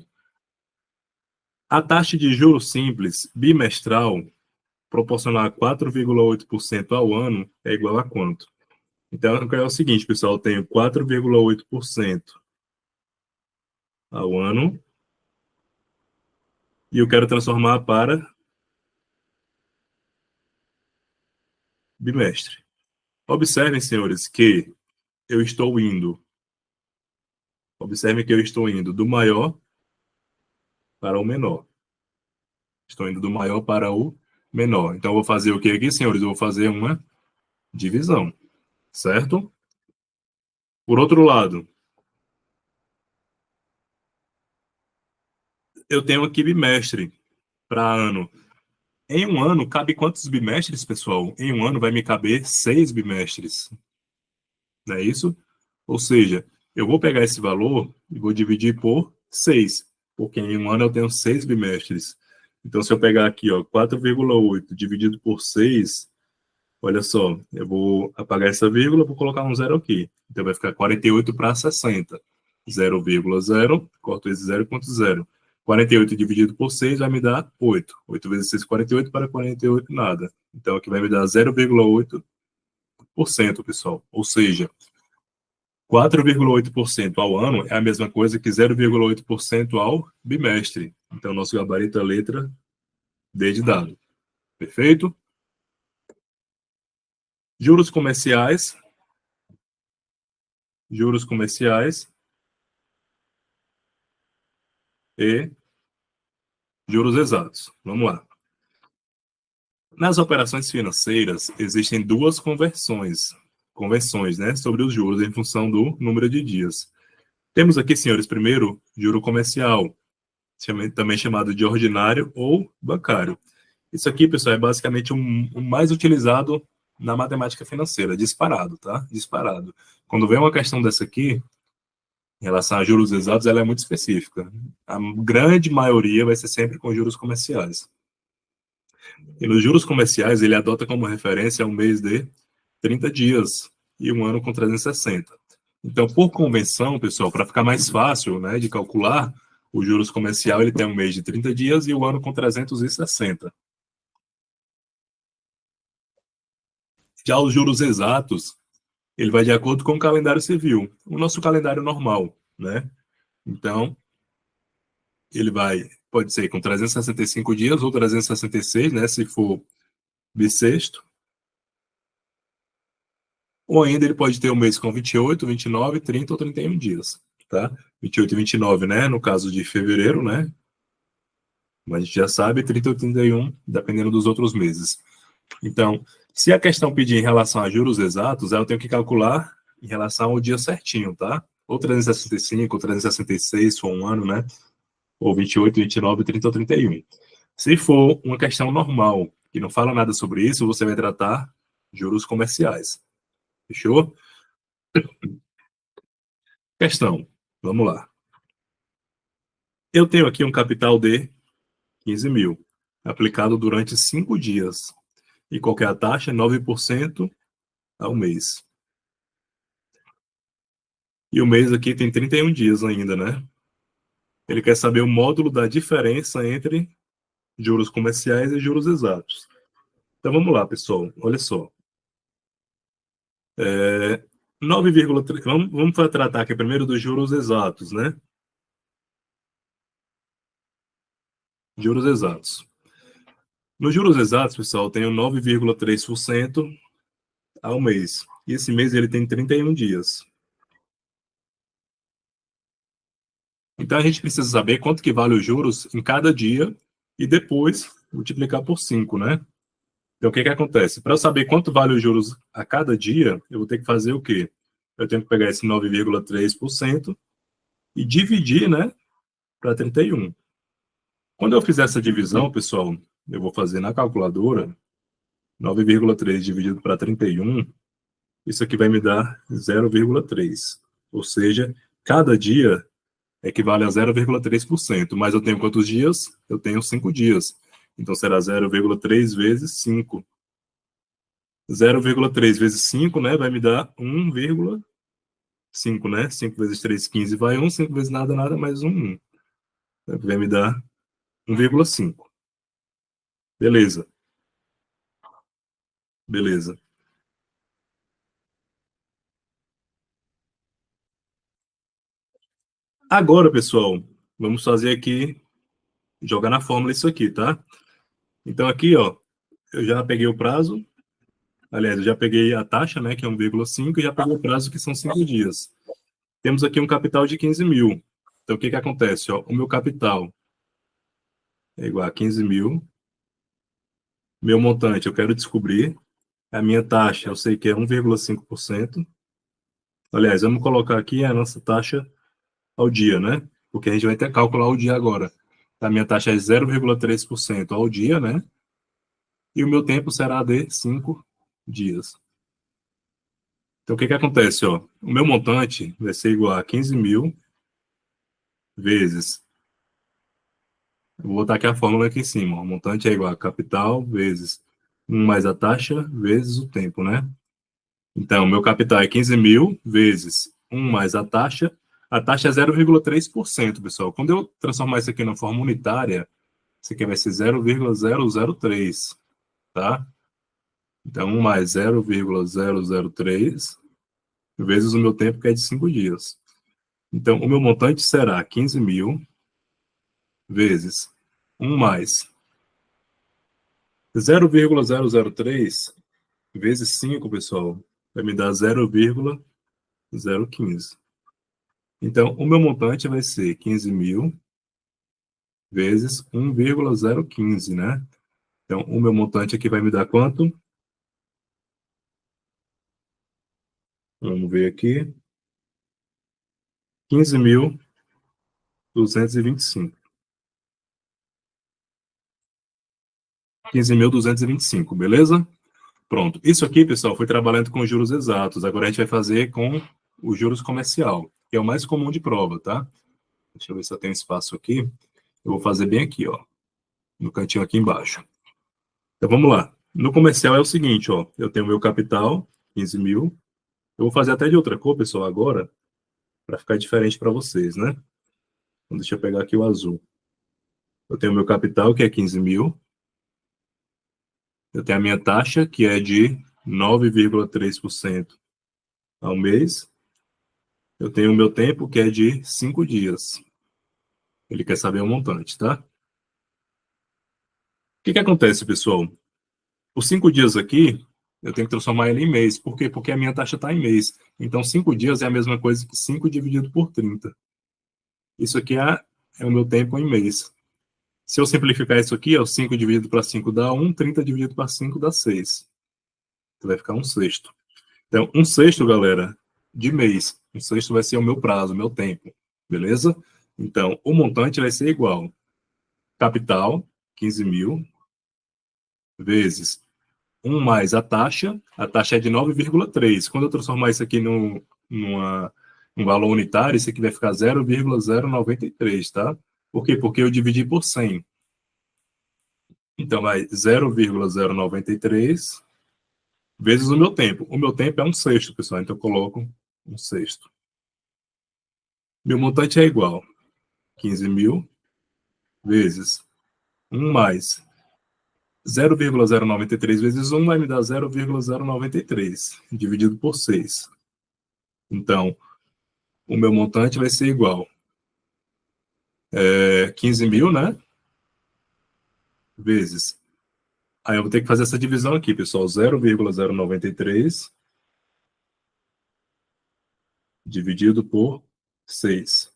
Speaker 1: A taxa de juros simples bimestral proporcional a 4,8% ao ano é igual a quanto? Então, é o seguinte, pessoal, eu tenho 4,8% ao ano e eu quero transformar para bimestre. Observem, senhores, que eu estou indo, observem que eu estou indo do maior para o menor. Estou indo do maior para o menor. Então, eu vou fazer o que aqui, senhores? Eu vou fazer uma divisão, certo? Por outro lado, eu tenho aqui bimestre para ano. Em um ano, cabe quantos bimestres, pessoal? Em um ano vai me caber 6 bimestres. Não é isso? Ou seja, eu vou pegar esse valor e vou dividir por 6, porque em um ano eu tenho 6 bimestres. Então, se eu pegar aqui, ó, 4,8 dividido por 6, olha só, eu vou apagar essa vírgula, vou colocar um zero aqui. Então, vai ficar 48 para 60. 0,0, corto esse 0,0. 48 dividido por 6 vai me dar 8. 8 vezes 6, 48, para 48, nada. Então, aqui vai me dar 0,8%, pessoal. Ou seja, 4,8% ao ano é a mesma coisa que 0,8% ao bimestre. Então, nosso gabarito é a letra D de dado. Perfeito? Juros comerciais. Juros comerciais e juros exatos. Vamos lá. Nas operações financeiras, existem duas conversões, né, sobre os juros em função do número de dias. Temos aqui, senhores, primeiro, juro comercial, também chamado de ordinário ou bancário. Isso aqui, pessoal, é basicamente o mais utilizado na matemática financeira, disparado, tá? Disparado. Quando vem uma questão dessa aqui, em relação a juros exatos, ela é muito específica. A grande maioria vai ser sempre com juros comerciais. E nos juros comerciais, ele adota como referência um mês de 30 dias e um ano com 360. Então, por convenção, pessoal, para ficar mais fácil, né, de calcular, o juros comercial ele tem um mês de 30 dias e o ano com 360. Já os juros exatos, ele vai de acordo com o calendário civil, o nosso calendário normal, né? Então, ele vai, pode ser com 365 dias ou 366, né, se for bissexto, ou ainda ele pode ter um mês com 28, 29, 30 ou 31 dias, tá? 28 e 29, né, no caso de fevereiro, né? Mas a gente já sabe, 30 ou 31, dependendo dos outros meses. Então, se a questão pedir em relação a juros exatos, eu tenho que calcular em relação ao dia certinho, tá? Ou 365, ou 366, se for um ano, né? Ou 28, 29, 30 ou 31. Se for uma questão normal, que não fala nada sobre isso, você vai tratar juros comerciais. Fechou? Questão. Vamos lá. Eu tenho aqui um capital de 15 mil, aplicado durante 5 dias. E qual que é a taxa? 9% ao mês. E o mês aqui tem 31 dias ainda, né? Ele quer saber o módulo da diferença entre juros comerciais e juros exatos. Então vamos lá, pessoal. Olha só. 9,3. Vamos tratar aqui primeiro dos juros exatos, né? Juros exatos. Nos juros exatos, pessoal, tem o 9,3% ao mês. E esse mês ele tem 31 dias. Então a gente precisa saber quanto que vale os juros em cada dia e depois multiplicar por 5, né? Então o que que acontece? Para eu saber quanto vale os juros a cada dia, eu vou ter que fazer o quê? Eu tenho que pegar esse 9,3% e dividir, né, para 31. Quando eu fizer essa divisão, pessoal, eu vou fazer na calculadora 9,3 dividido para 31, isso aqui vai me dar 0,3. Ou seja, cada dia equivale a 0,3%. Mas eu tenho quantos dias? Eu tenho 5 dias. Então será 0,3 vezes 5. 0,3 vezes 5, né, vai me dar 1,5, né? 5 vezes 3, 15, vai 1. 5 vezes nada, nada, mais 1. Vai me dar 1,5. Beleza. Beleza. Agora, pessoal, vamos fazer aqui, jogar na fórmula isso aqui, tá? Então aqui, ó, eu já peguei o prazo, aliás, eu já peguei a taxa, né, que é 1,5, e já peguei o prazo, que são 5 dias. Temos aqui um capital de 15 mil. Então, o que que acontece? Ó, o meu capital é igual a 15 mil. Meu montante eu quero descobrir. A minha taxa eu sei que é 1,5%. Aliás, vamos colocar aqui a nossa taxa ao dia, né? Porque a gente vai ter que calcular o dia agora. A minha taxa é 0,3% ao dia, né? E o meu tempo será de 5 dias. Então, o que que acontece? Ó? O meu montante vai ser igual a 15 mil vezes. Eu vou botar aqui a fórmula aqui em cima. O montante é igual a capital vezes 1 mais a taxa vezes o tempo, né? Então, meu capital é 15 mil vezes 1 mais a taxa. A taxa é 0,3%, pessoal. Quando eu transformar isso aqui na forma unitária, isso aqui vai ser 0,003, tá? Então, 1 mais 0,003 vezes o meu tempo, que é de 5 dias. Então, o meu montante será 15 mil vezes 1 mais 0,003 vezes 5, pessoal, vai me dar 0,015. Então, o meu montante vai ser 15 mil vezes 1,015, né? Então, o meu montante aqui vai me dar quanto? Vamos ver aqui. 15.225. 15.225, beleza? Pronto. Isso aqui, pessoal, foi trabalhando com juros exatos. Agora a gente vai fazer com os juros comercial, que é o mais comum de prova, tá? Deixa eu ver se eu tenho espaço aqui. Eu vou fazer bem aqui, ó, no cantinho aqui embaixo. Então vamos lá. No comercial é o seguinte, ó, eu tenho meu capital, 15 mil. Eu vou fazer até de outra cor, pessoal, agora, para ficar diferente para vocês, né? Então, deixa eu pegar aqui o azul. Eu tenho meu capital, que é 15 mil. Eu tenho a minha taxa, que é de 9,3% ao mês. Eu tenho o meu tempo, que é de 5 dias. Ele quer saber o montante, tá? O que que acontece, pessoal? Os 5 dias aqui, eu tenho que transformar ele em mês. Por quê? Porque a minha taxa está em mês. Então, 5 dias é a mesma coisa que 5 dividido por 30. Isso aqui é o meu tempo em mês. Se eu simplificar isso aqui, ó, 5 dividido para 5 dá 1, 30 dividido para 5 dá 6. Então, vai ficar 1/6. Então, 1/6, galera, de mês. 1/6 vai ser o meu prazo, o meu tempo. Beleza? Então, o montante vai ser igual. Capital, 15 mil, vezes 1 mais a taxa é de 9,3. Quando eu transformar isso aqui num valor unitário, isso aqui vai ficar 0,093, tá? Por quê? Porque eu dividi por 100. Então, vai 0,093 vezes o meu tempo. O meu tempo é 1/6, pessoal, então eu coloco 1/6. Meu montante é igual 15.000 vezes 1 mais 0,093 vezes 1 vai me dar 0,093, dividido por 6. Então, o meu montante vai ser igual 15.000, né? Vezes. Aí eu vou ter que fazer essa divisão aqui, pessoal. 0,093 dividido por 6.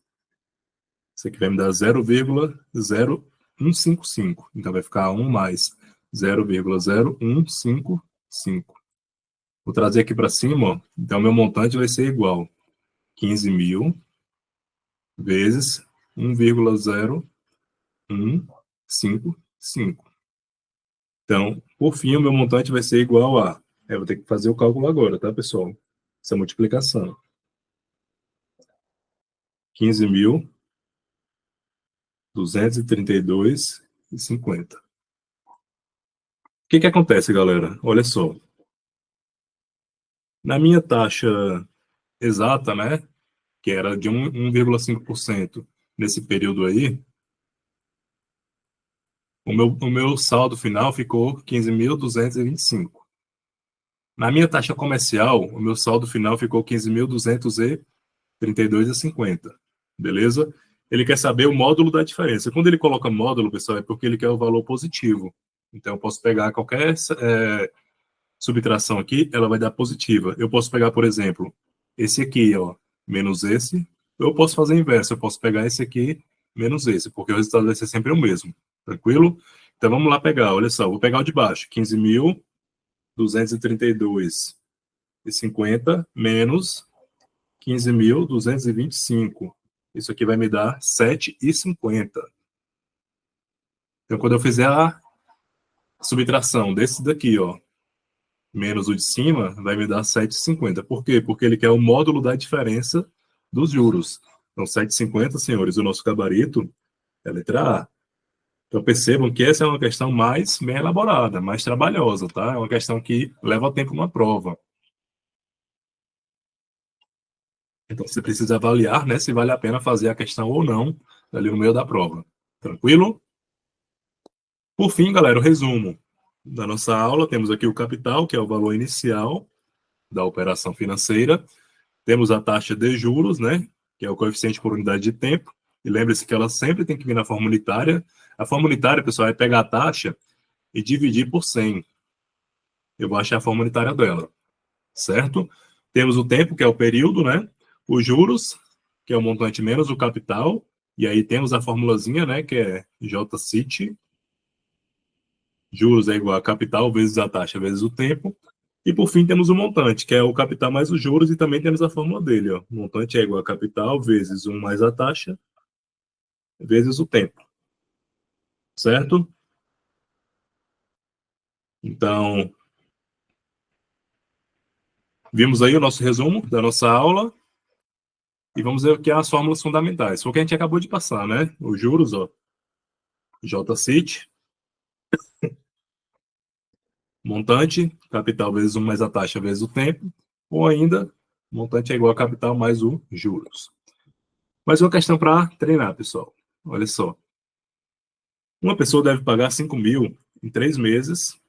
Speaker 1: Isso aqui vai me dar 0,0155. Então vai ficar 1 mais 0,0155. Vou trazer aqui para cima, ó. Então meu montante vai ser igual 15.000 vezes 1,0155. Então, por fim, o meu montante vai ser igual a... Eu vou ter que fazer o cálculo agora, tá, pessoal? Essa multiplicação. 15.232,50. O que acontece, galera? Olha só. Na minha taxa exata, né, que era de 1,5% nesse período aí, o meu saldo final ficou 15.225. Na minha taxa comercial, o meu saldo final ficou 15.232,50. Beleza? Ele quer saber o módulo da diferença. Quando ele coloca módulo, pessoal, é porque ele quer o valor positivo. Então, eu posso pegar qualquer subtração aqui, ela vai dar positiva. Eu posso pegar, por exemplo, esse aqui, ó, menos esse. Ou eu posso fazer o inverso. Eu posso pegar esse aqui menos esse, porque o resultado vai ser sempre o mesmo. Tranquilo? Então, vamos lá pegar. Olha só, vou pegar o de baixo. 15.232,50 menos 15.225. Isso aqui vai me dar 7,50. Então, quando eu fizer a subtração desse daqui, ó, menos o de cima, vai me dar 7,50. Por quê? Porque ele quer o módulo da diferença dos juros. Então, 7,50, senhores, o nosso gabarito é a letra A. Então, percebam que essa é uma questão mais bem elaborada, mais trabalhosa, tá? É uma questão que leva tempo numa prova. Então, você precisa avaliar, né, se vale a pena fazer a questão ou não ali no meio da prova. Tranquilo? Por fim, galera, o resumo da nossa aula. Temos aqui o capital, que é o valor inicial da operação financeira. Temos a taxa de juros, né, que é o coeficiente por unidade de tempo. E lembre-se que ela sempre tem que vir na forma unitária. A forma unitária, pessoal, é pegar a taxa e dividir por 100. Eu vou achar a forma unitária dela, certo? Temos o tempo, que é o período, né? Os juros, que é o montante menos o capital. E aí temos a formulazinha, né, que é JCIT. Juros é igual a capital vezes a taxa vezes o tempo. E por fim temos o montante, que é o capital mais os juros, e também temos a fórmula dele. Ó. O montante é igual a capital vezes 1 mais a taxa vezes o tempo. Certo? Então, vimos aí o nosso resumo da nossa aula. E vamos ver o que é as fórmulas fundamentais. Foi o que a gente acabou de passar, né? Os juros, ó. JCIT. Montante, capital vezes 1 mais a taxa vezes o tempo. Ou ainda, montante é igual a capital mais os juros. Mais uma questão para treinar, pessoal. Olha só. Uma pessoa deve pagar 5.000 em 3 meses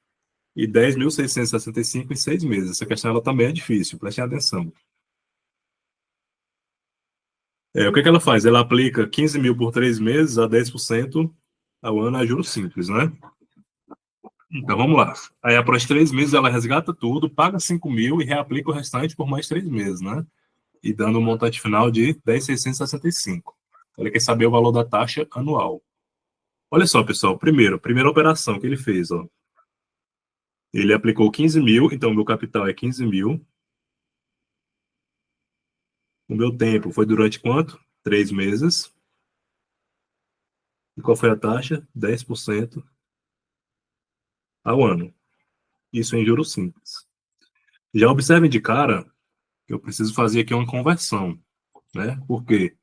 Speaker 1: e 10.665 em 6 meses. Essa questão ela também é difícil, prestem atenção. O que ela faz? Ela aplica 15.000 por 3 meses a 10% ao ano a juros simples, né? Então vamos lá. Aí após 3 meses ela resgata tudo, paga 5.000 e reaplica o restante por mais 3 meses, né? E dando um montante final de 10.665. Ela quer saber o valor da taxa anual. Olha só, pessoal. Primeira operação que ele fez, ó. Ele aplicou 15.000, então meu capital é 15.000. O meu tempo foi durante quanto? 3 meses. E qual foi a taxa? 10% ao ano. Isso em juros simples. Já observem de cara que eu preciso fazer aqui uma conversão, né? Porque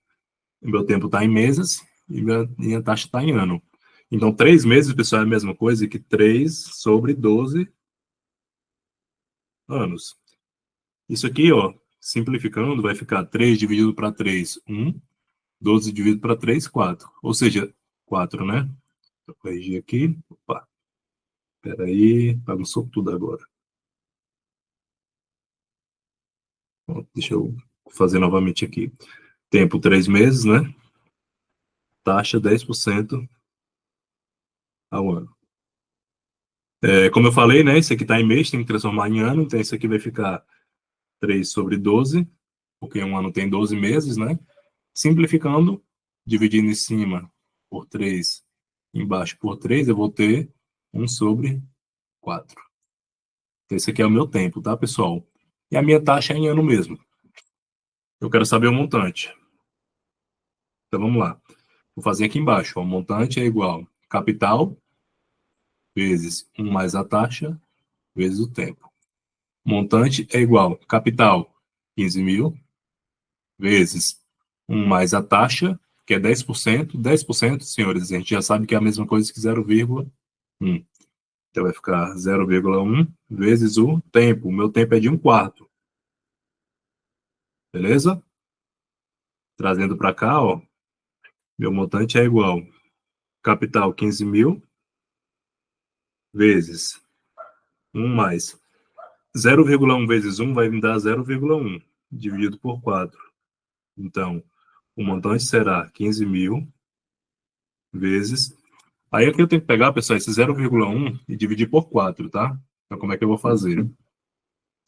Speaker 1: o meu tempo está em meses e minha taxa está em ano. Então, 3 meses, pessoal, é a mesma coisa que 3 sobre 12 anos. Isso aqui, ó, simplificando, vai ficar 3 dividido para 3, 1. 12 dividido para 3, 4. Ou seja, 4, né? Vou corrigir aqui. Opa, peraí, bagunçou tudo agora. Deixa eu fazer novamente aqui. Tempo 3 meses, né? Taxa 10% ao ano. Como eu falei, né? Isso aqui está em mês, tem que transformar em ano. Então, isso aqui vai ficar 3 sobre 12, porque um ano tem 12 meses, né? Simplificando, dividindo em cima por 3, embaixo por 3, eu vou ter 1 sobre 4. Então, esse aqui é o meu tempo, tá, pessoal? E a minha taxa é em ano mesmo. Eu quero saber o montante. Então, vamos lá. Vou fazer aqui embaixo. Ó, o montante é igual capital vezes 1 mais a taxa vezes o tempo. Montante é igual capital, 15 mil, vezes 1 mais a taxa, que é 10%. 10%, senhores, a gente já sabe que é a mesma coisa que 0,1. Então, vai ficar 0,1 vezes o tempo. O meu tempo é de 1/4. Beleza? Trazendo para cá, ó, meu montante é igual capital 15 mil vezes 1 mais 0,1 vezes 1 vai me dar 0,1 dividido por 4. Então, o montante será 15 mil vezes. Aí aqui eu tenho que pegar, pessoal, esse 0,1 e dividir por 4, tá? Então, como é que eu vou fazer?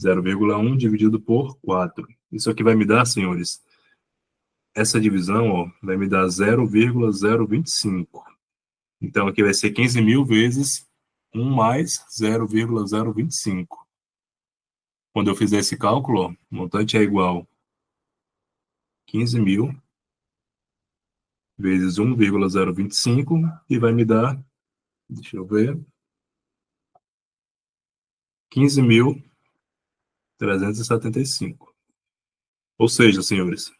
Speaker 1: 0,1 dividido por 4. Isso aqui vai me dar, senhores, essa divisão, ó, vai me dar 0,025. Então, aqui vai ser 15 mil vezes 1 mais 0,025. Quando eu fizer esse cálculo, ó, o montante é igual 15 mil vezes 1,025 e vai me dar, deixa eu ver, 15.375. Ou seja, senhores,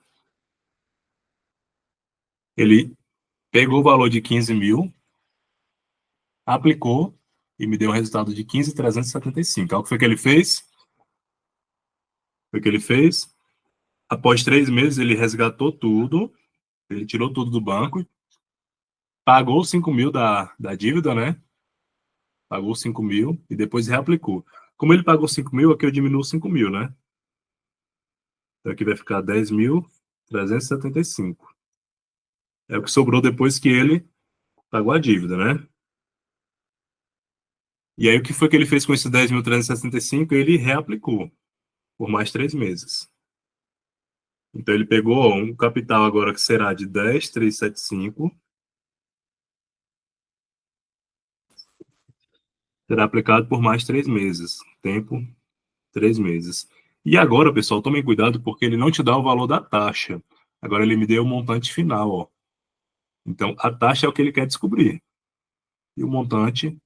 Speaker 1: ele pegou o valor de 15 mil, aplicou e me deu um resultado de 15.375. O que foi que ele fez? Foi o que ele fez? Após 3 meses, ele resgatou tudo, ele tirou tudo do banco, pagou 5 mil da dívida, né? Pagou 5 mil e depois reaplicou. Como ele pagou 5 mil, aqui eu diminuo 5 mil, né? Então aqui vai ficar 10.375. É o que sobrou depois que ele pagou a dívida, né? E aí o que foi que ele fez com esses 10.375? Ele reaplicou por mais 3 meses. Então ele pegou um capital agora que será de 10.375. Será aplicado por mais 3 meses. Tempo, 3 meses. E agora, pessoal, tomem cuidado porque ele não te dá o valor da taxa. Agora ele me deu o montante final, ó. Então, a taxa é o que ele quer descobrir. E o montante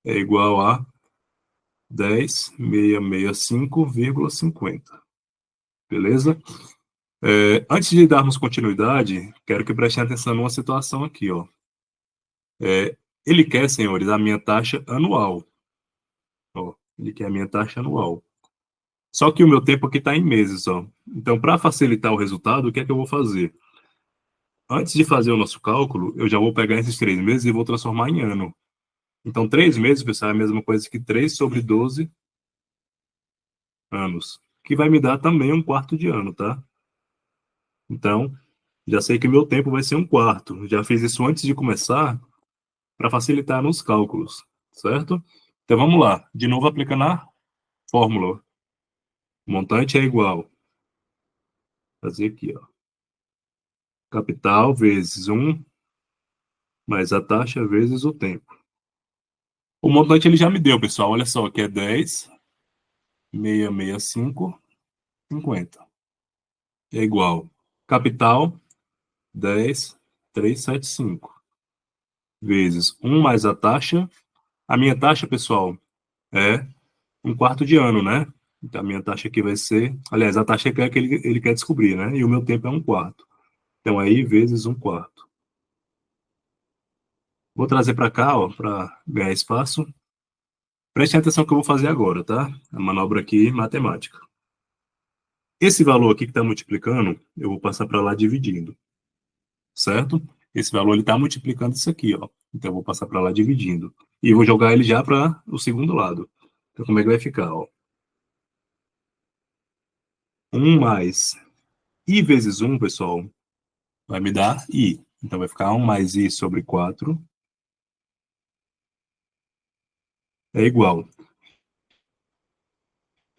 Speaker 1: é igual a 10.665,50. Beleza? Antes de darmos continuidade, quero que prestem atenção numa situação aqui, ó. Ele quer, senhores, a minha taxa anual. Ó, ele quer a minha taxa anual. Só que o meu tempo aqui está em meses, ó. Então, para facilitar o resultado, o que é que eu vou fazer? Antes de fazer o nosso cálculo, eu já vou pegar esses 3 meses e vou transformar em ano. Então, 3 meses, pessoal, é a mesma coisa que 3 sobre 12 anos, que vai me dar também 1/4 de ano, tá? Então, já sei que meu tempo vai ser 1/4. Já fiz isso antes de começar para facilitar nos cálculos, certo? Então, vamos lá. De novo, aplicando a fórmula. O montante é igual. Vou fazer aqui, ó. Capital vezes 1 mais a taxa vezes o tempo. O montante ele já me deu, pessoal. Olha só, que é 10.665,50. É igual. Capital, 10.375. Vezes 1 mais a taxa. A minha taxa, pessoal, é 1/4 de ano, né? Então, a minha taxa aqui vai ser... Aliás, a taxa é que ele quer descobrir, né? E o meu tempo é 1/4. Então, aí, vezes 1/4. Vou trazer para cá, ó, para ganhar espaço. Prestem atenção que eu vou fazer agora, tá? A manobra aqui, matemática. Esse valor aqui que está multiplicando, eu vou passar para lá dividindo, certo? Esse valor ele está multiplicando isso aqui, ó. Então eu vou passar para lá dividindo. E vou jogar ele já para o segundo lado. Então como é que vai ficar, ó? 1 mais i vezes 1, pessoal, vai me dar i. Então vai ficar 1 mais i sobre 4 é igual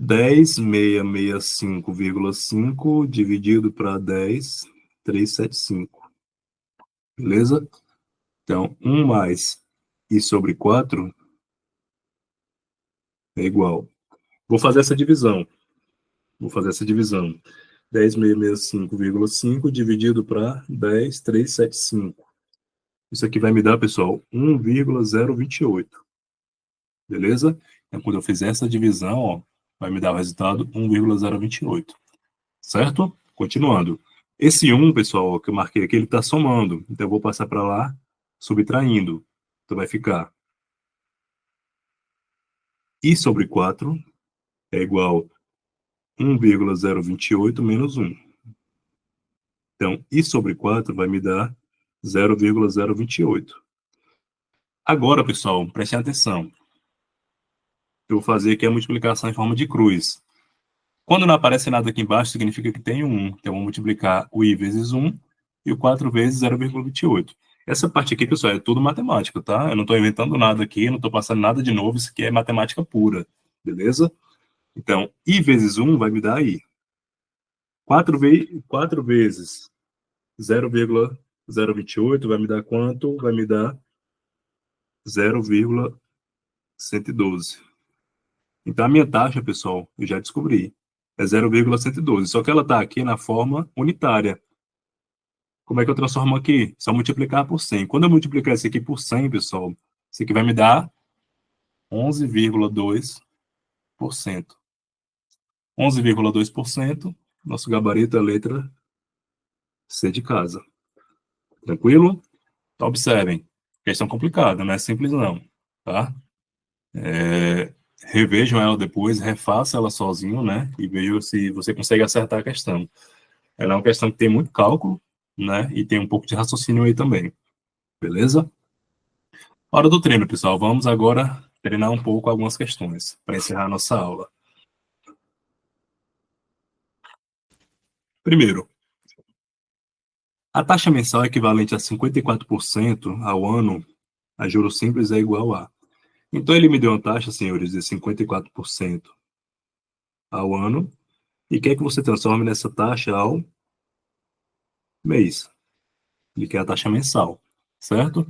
Speaker 1: 10.665,5 dividido para 10.375. Beleza? Então, 1 mais i sobre 4 é igual. Vou fazer essa divisão. 10.665,5 dividido para 10.375. Isso aqui vai me dar, pessoal, 1,028. Beleza? Então, quando eu fizer essa divisão, ó, vai me dar o resultado 1,028. Certo? Continuando. Esse 1, pessoal, que eu marquei aqui, ele está somando. Então, eu vou passar para lá, subtraindo. Então, vai ficar i sobre 4 é igual a 1,028 menos 1. Então, i sobre 4 vai me dar 0,028. Agora, pessoal, prestem atenção. Eu vou fazer aqui a multiplicação em forma de cruz. Quando não aparece nada aqui embaixo, significa que tem um 1. Então, vou multiplicar o i vezes 1 e o 4 vezes 0,28. Essa parte aqui, pessoal, é tudo matemática, tá? Eu não estou inventando nada aqui, não estou passando nada de novo, isso aqui é matemática pura, beleza? Então, i vezes 1 vai me dar i. 4 vezes 0,028 vai me dar quanto? Vai me dar 0,112. Então, a minha taxa, pessoal, eu já descobri, é 0,112. Só que ela está aqui na forma unitária. Como é que eu transformo aqui? Só multiplicar por 100. Quando eu multiplicar isso aqui por 100, pessoal, isso aqui vai me dar 11,2%. 11,2%, nosso gabarito é a letra C de casa. Tranquilo? Então, observem, questão complicada, não é simples não, tá? Revejam ela depois, refaça ela sozinho, né? E vejam se você consegue acertar a questão. Ela é uma questão que tem muito cálculo, né? E tem um pouco de raciocínio aí também. Beleza? Hora do treino, pessoal. Vamos agora treinar um pouco algumas questões para encerrar a nossa aula. Primeiro, a taxa mensal equivalente a 54% ao ano a juros simples é igual a. Então, ele me deu uma taxa, senhores, de 54% ao ano e quer que você transforme nessa taxa ao mês, que é a taxa mensal, certo?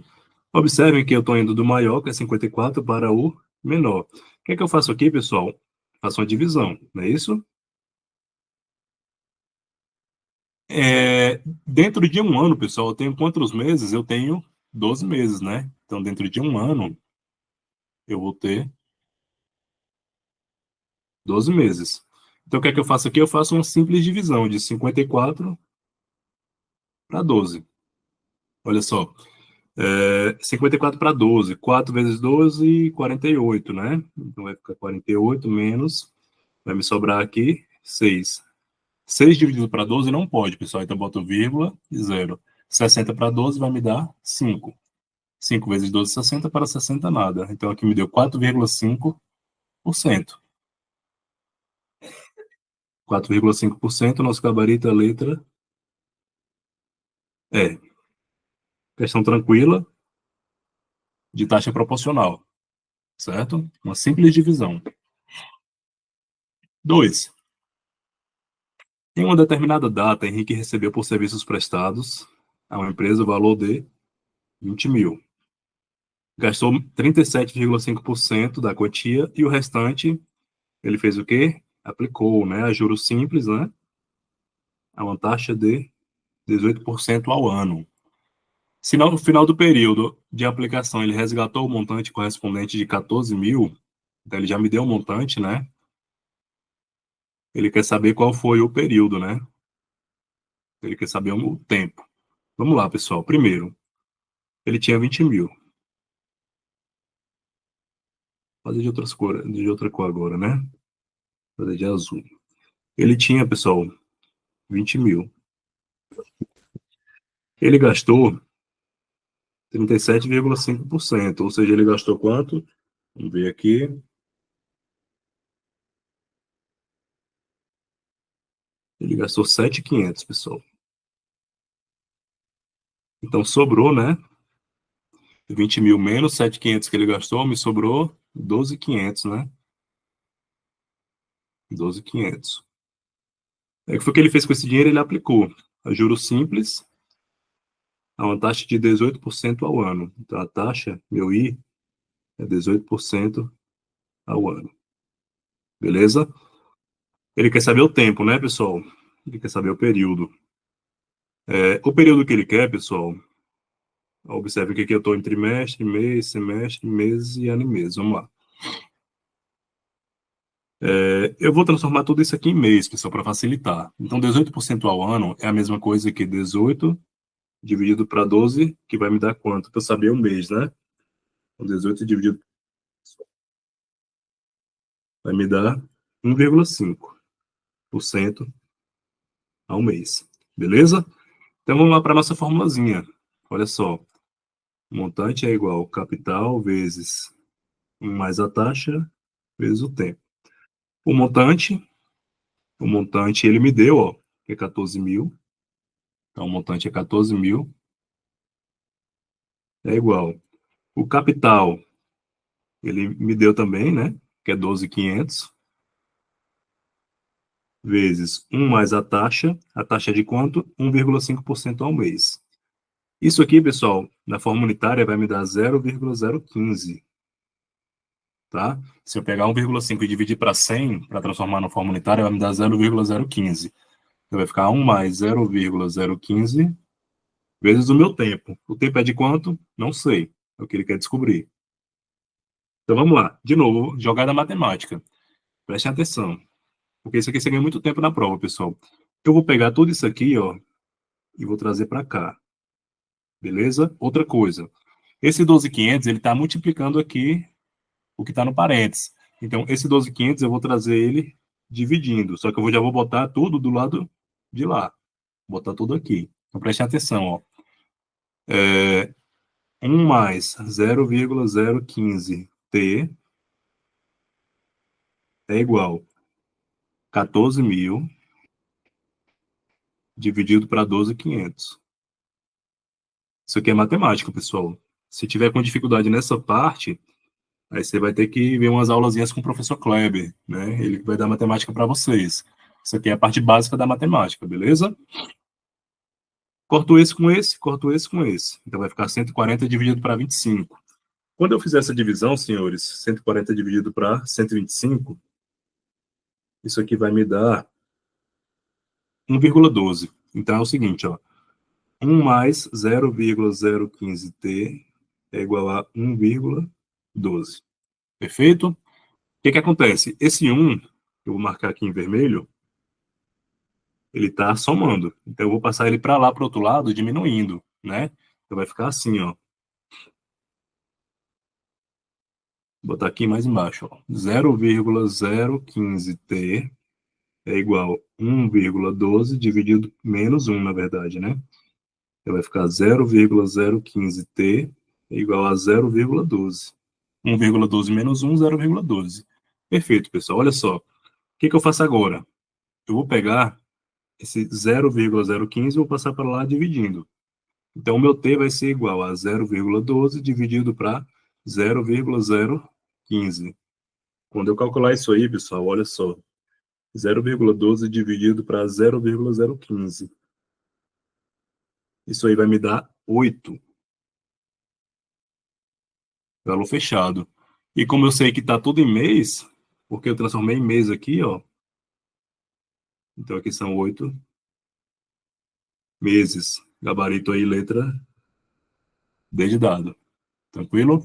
Speaker 1: Observem que eu estou indo do maior, que é 54, para o menor. O que é que eu faço aqui, pessoal? Faço uma divisão, não é isso? Dentro de um ano, pessoal, eu tenho quantos meses? Eu tenho 12 meses, né? Então, dentro de um ano, eu vou ter 12 meses. Então, o que é que eu faço aqui? Eu faço uma simples divisão de 54 para 12. Olha só, 54 para 12. 4 vezes 12, 48, né? Então, vai ficar 48 menos, vai me sobrar aqui 6. 6 dividido para 12 não pode, pessoal. Então, eu boto vírgula e 0. 60 para 12 vai me dar 5. 5 vezes 12, 60, para 60 nada. Então, aqui me deu 4,5%. 4,5%, nosso gabarito é a letra E. Questão tranquila, de taxa proporcional, certo? Uma simples divisão. 2. Em uma determinada data, Henrique recebeu por serviços prestados a uma empresa o valor de 20 mil. Gastou 37,5% da quantia e o restante, ele fez o quê? Aplicou, né, a juros simples, né, a uma taxa de 18% ao ano. Se no final do período de aplicação ele resgatou o montante correspondente de 14 mil, então ele já me deu o montante, né? Ele quer saber qual foi o período, né? Ele quer saber o tempo. Vamos lá, pessoal. Primeiro, ele tinha 20 mil. fazer de outras cores, de outra cor agora, né? Fazer de azul. Ele tinha, pessoal, 20 mil. Ele gastou 37,5%, ou seja, ele gastou quanto? Vamos ver aqui. Ele gastou 7.500, pessoal. Então sobrou, né? 20 mil menos 7.500 que ele gastou, me sobrou 12.500, né? 12.500. É que foi o que ele fez com esse dinheiro, ele aplicou a juros simples a uma taxa de 18% ao ano. Então a taxa, meu I, é 18% ao ano. Beleza? Ele quer saber o tempo, né, pessoal? Ele quer saber o período. O período que ele quer, pessoal, observe que aqui eu estou em trimestre, mês, semestre, mês e ano e mês. Vamos lá. Eu vou transformar tudo isso aqui em mês, pessoal, para facilitar. Então, 18% ao ano é a mesma coisa que 18 dividido para 12, que vai me dar quanto? Para eu saber o mês, né? Então, 18 dividido vai me dar 1,5% ao mês. Beleza? Então, vamos lá para a nossa formulazinha. Olha só. O montante é igual ao capital vezes 1 mais a taxa vezes o tempo. O montante ele me deu, ó, que é 14 mil. Então, o montante é 14 mil. É igual. O capital, ele me deu também, né? Que é 12.500. Vezes 1 mais a taxa. A taxa é de quanto? 1,5% ao mês. Isso aqui, pessoal, na forma unitária vai me dar 0,015. Tá? Se eu pegar 1,5 e dividir para 100, para transformar na forma unitária, vai me dar 0,015. Então vai ficar 1 mais 0,015 vezes o meu tempo. O tempo é de quanto? Não sei. É o que ele quer descobrir. Então vamos lá. De novo, jogada matemática. Prestem atenção. Porque isso aqui você ganha muito tempo na prova, pessoal. Eu vou pegar tudo isso aqui, ó, e vou trazer para cá. Beleza? Outra coisa. Esse 12.500, ele está multiplicando aqui o que está no parênteses. Então, esse 12.500 eu vou trazer ele dividindo. Só que já vou botar tudo do lado de lá. Vou botar tudo aqui. Então, prestem atenção, ó. 1 mais 0,015t é igual a 14 mil dividido para 12.500. Isso aqui é matemática, pessoal. Se tiver com dificuldade nessa parte, aí você vai ter que ver umas aulazinhas com o professor Kleber, né? Ele vai dar matemática para vocês. Isso aqui é a parte básica da matemática, beleza? Corto esse com esse, corto esse com esse. Então vai ficar 140 dividido para 25. Quando eu fizer essa divisão, senhores, 140 dividido para 125, isso aqui vai me dar 1,12. Então é o seguinte, ó. 1 mais 0,015t é igual a 1,12. Perfeito? O que que acontece? Esse 1, eu vou marcar aqui em vermelho, ele está somando. Então eu vou passar ele para lá, para o outro lado, diminuindo, né? Então vai ficar assim, ó. Vou botar aqui mais embaixo, ó. 0,015t é igual a 1,12 dividido menos 1, na verdade, né? Então vai ficar 0,015t é igual a 0,12. 1,12 menos 1, 0,12. Perfeito, pessoal. Olha só. O que que eu faço agora? Eu vou pegar esse 0,015 e vou passar para lá dividindo. Então, o meu t vai ser igual a 0,12 dividido para 0,015. Quando eu calcular isso aí, pessoal, olha só. 0,12 dividido para 0,015. Isso aí vai me dar 8. Valor fechado. E como eu sei que está tudo em mês, porque eu transformei em mês aqui, ó. Então aqui são 8 meses. Gabarito aí, letra D de dado. Tranquilo?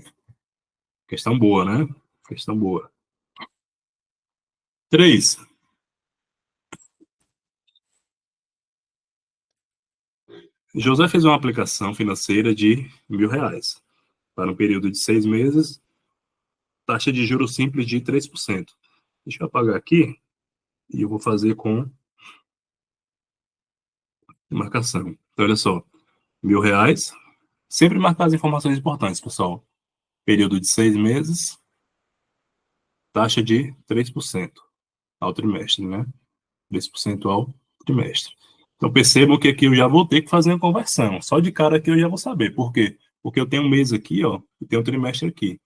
Speaker 1: Questão boa, né? Questão boa. 3. José fez uma aplicação financeira de R$ 1.000 para um período de 6 meses, taxa de juros simples de 3%. Deixa eu apagar aqui e eu vou fazer com marcação. Então, olha só, R$ 1.000. Sempre marcar as informações importantes, pessoal. Período de 6 meses, taxa de 3% ao trimestre, né? 3% ao trimestre. Então, percebam que aqui eu já vou ter que fazer uma conversão. Só de cara aqui eu já vou saber. Por quê? Porque eu tenho um mês aqui, ó, e tenho um trimestre aqui.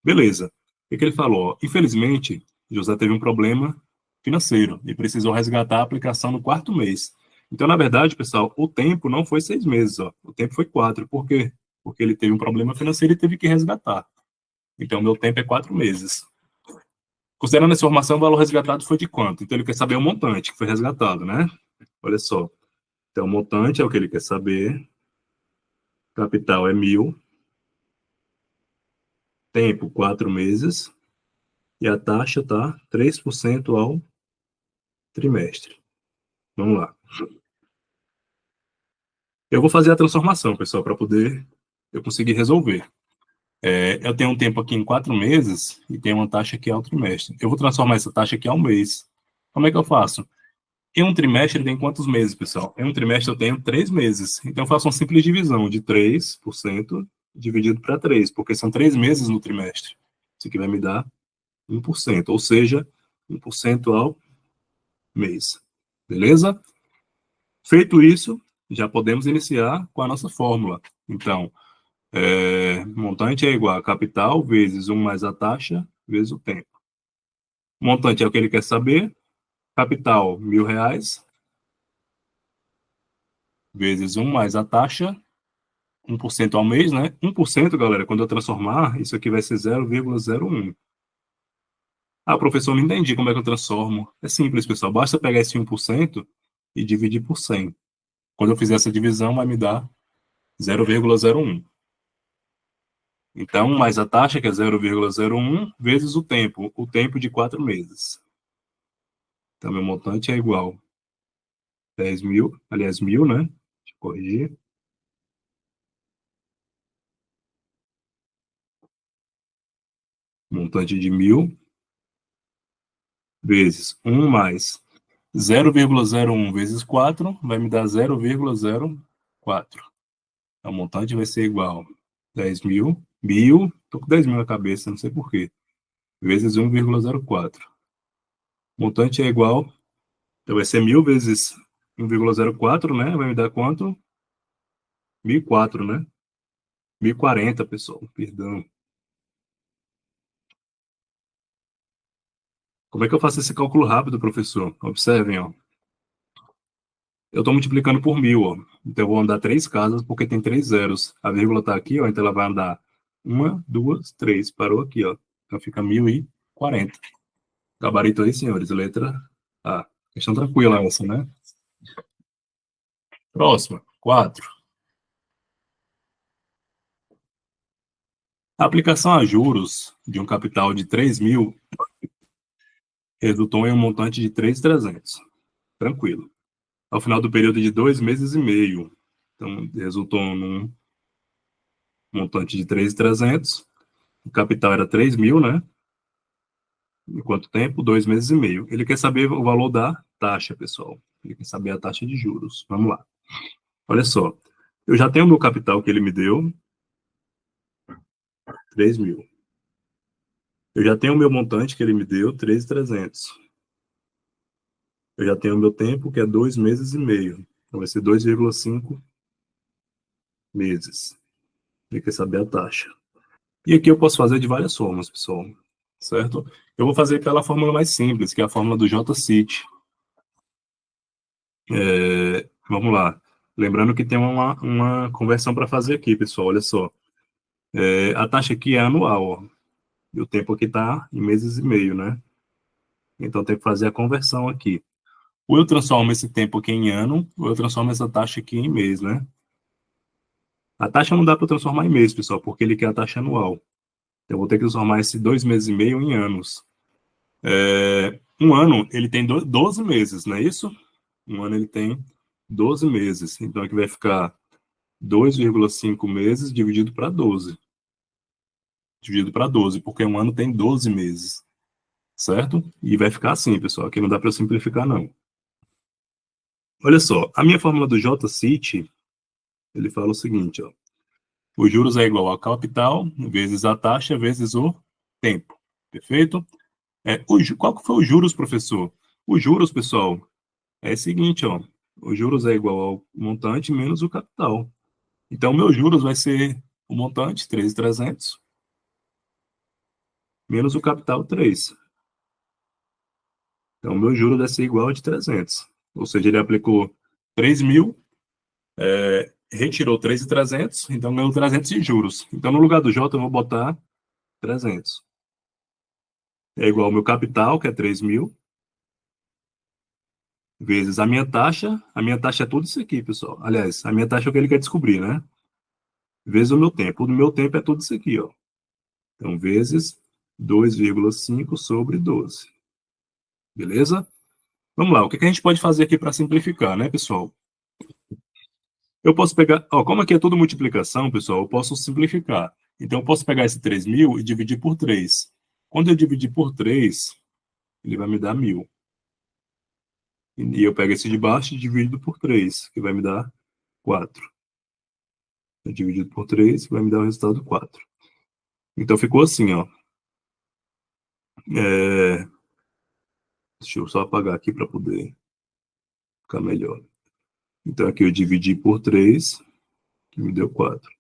Speaker 1: Beleza. O que ele falou? Infelizmente, José teve um problema financeiro e precisou resgatar a aplicação no quarto mês. Então, na verdade, pessoal, o tempo não foi 6 meses, ó. O tempo foi 4. Por quê? Porque ele teve um problema financeiro e teve que resgatar. Então, meu tempo é 4 meses. Considerando essa informação, o valor resgatado foi de quanto? Então, ele quer saber o montante que foi resgatado, né? Olha só. Então, o montante é o que ele quer saber. Capital é 1.000. Tempo, 4 meses. E a taxa tá 3% ao trimestre. Vamos lá. Eu vou fazer a transformação, pessoal, para poder eu conseguir resolver. Eu tenho um tempo aqui em 4 meses e tenho uma taxa aqui ao trimestre. Eu vou transformar essa taxa aqui ao mês. Como é que eu faço? Em um trimestre tem quantos meses, pessoal? Em um trimestre eu tenho 3 meses. Então eu faço uma simples divisão de 3% dividido para 3, porque são 3 meses no trimestre. Isso aqui vai me dar 1%, ou seja, 1% ao mês. Beleza? Feito isso, já podemos iniciar com a nossa fórmula. Então, montante é igual a capital vezes 1 mais a taxa vezes o tempo. Montante é o que ele quer saber. Capital, R$ 1.000, vezes 1 mais a taxa, 1% ao mês, né? 1%, galera, quando eu transformar, isso aqui vai ser 0,01. Ah, professor, não entendi como é que eu transformo. É simples, pessoal. Basta pegar esse 1% e dividir por 100. Quando eu fizer essa divisão, vai me dar 0,01. Então, mais a taxa, que é 0,01, vezes o tempo de 4 meses. Então, meu montante é igual a 10.000, aliás, 1.000, né? Deixa eu corrigir. Montante de 1.000, vezes 1 mais 0,01 vezes 4, vai me dar 0,04. Então, o montante vai ser igual a 10.000, 1.000, tô com 10.000 na cabeça, não sei por quê, vezes 1,04. O montante é igual, então vai ser 1.000 vezes 1,04, né? Vai me dar quanto? 1.004, né? 1.040, pessoal, perdão. Como é que eu faço esse cálculo rápido, professor? Observem, ó. Eu estou multiplicando por 1.000, ó. Então eu vou andar 3 casas porque tem 3 zeros. A vírgula está aqui, ó. Então ela vai andar 1, 2, 3. Parou aqui, ó. Então fica 1.040. Gabarito aí, senhores. Letra A. Questão tranquila essa, né? Próxima. 4. A aplicação a juros de um capital de 3.000 resultou em um montante de 3.300. Tranquilo. Ao final do período de 2 meses e meio. Então, resultou num montante de 3.300. O capital era 3.000, né? Em quanto tempo? 2 meses e meio. Ele quer saber o valor da taxa, pessoal. Ele quer saber a taxa de juros. Vamos lá. Olha só. Eu já tenho o meu capital que ele me deu, 3.000. Eu já tenho o meu montante que ele me deu, 3.300. Eu já tenho o meu tempo, que é 2 meses e meio. Então vai ser 2,5 meses. Ele quer saber a taxa. E aqui eu posso fazer de várias formas, pessoal. Certo? Eu vou fazer pela fórmula mais simples, que é a fórmula do J-CIT. Vamos lá. Lembrando que tem uma conversão para fazer aqui, pessoal. Olha só. A taxa aqui é anual, ó. E o tempo aqui está em meses e meio, né? Então tem que fazer a conversão aqui. Ou eu transformo esse tempo aqui em ano, ou eu transformo essa taxa aqui em mês, né? A taxa não dá para transformar em mês, pessoal, porque ele quer a taxa anual. Eu vou ter que transformar esse 2 meses e meio em anos. Um ano, ele tem 12 meses, não é isso? Um ano ele tem 12 meses. Então aqui vai ficar 2,5 meses dividido para 12. dividido para 12, porque um ano tem 12 meses, certo? E vai ficar assim, pessoal, aqui não dá para simplificar, não. Olha só, a minha fórmula do J-CIT, ele fala o seguinte, ó. Os juros é igual ao capital vezes a taxa vezes o tempo, perfeito? Qual que foi os juros, professor? Os juros, pessoal, é o seguinte, ó. Os juros é igual ao montante menos o capital. Então, meus juros vai ser o montante, 3.300, menos o capital, 3. Então, meu juros vai ser igual a de 300. Ou seja, ele aplicou 3.000, retirou 3.300, então ganhou 300 de juros. Então, no lugar do J, eu vou botar 300. É igual ao meu capital, que é 3.000, vezes a minha taxa. A minha taxa é tudo isso aqui, pessoal. Aliás, a minha taxa é o que ele quer descobrir, né? Vezes o meu tempo. O meu tempo é tudo isso aqui, ó. Então, vezes 2,5 sobre 12. Beleza? Vamos lá. O que a gente pode fazer aqui para simplificar, né, pessoal? Eu posso pegar... Ó, como aqui é tudo multiplicação, pessoal, eu posso simplificar. Então, eu posso pegar esse 3.000 e dividir por 3. Quando eu dividir por 3, ele vai me dar 1.000. E eu pego esse de baixo e divido por 3, que vai me dar 4. Dividido por 3 vai me dar o resultado 4. Então, ficou assim, ó. Deixa eu só apagar aqui para poder ficar melhor. Então, aqui eu dividi por 3, que me deu 4.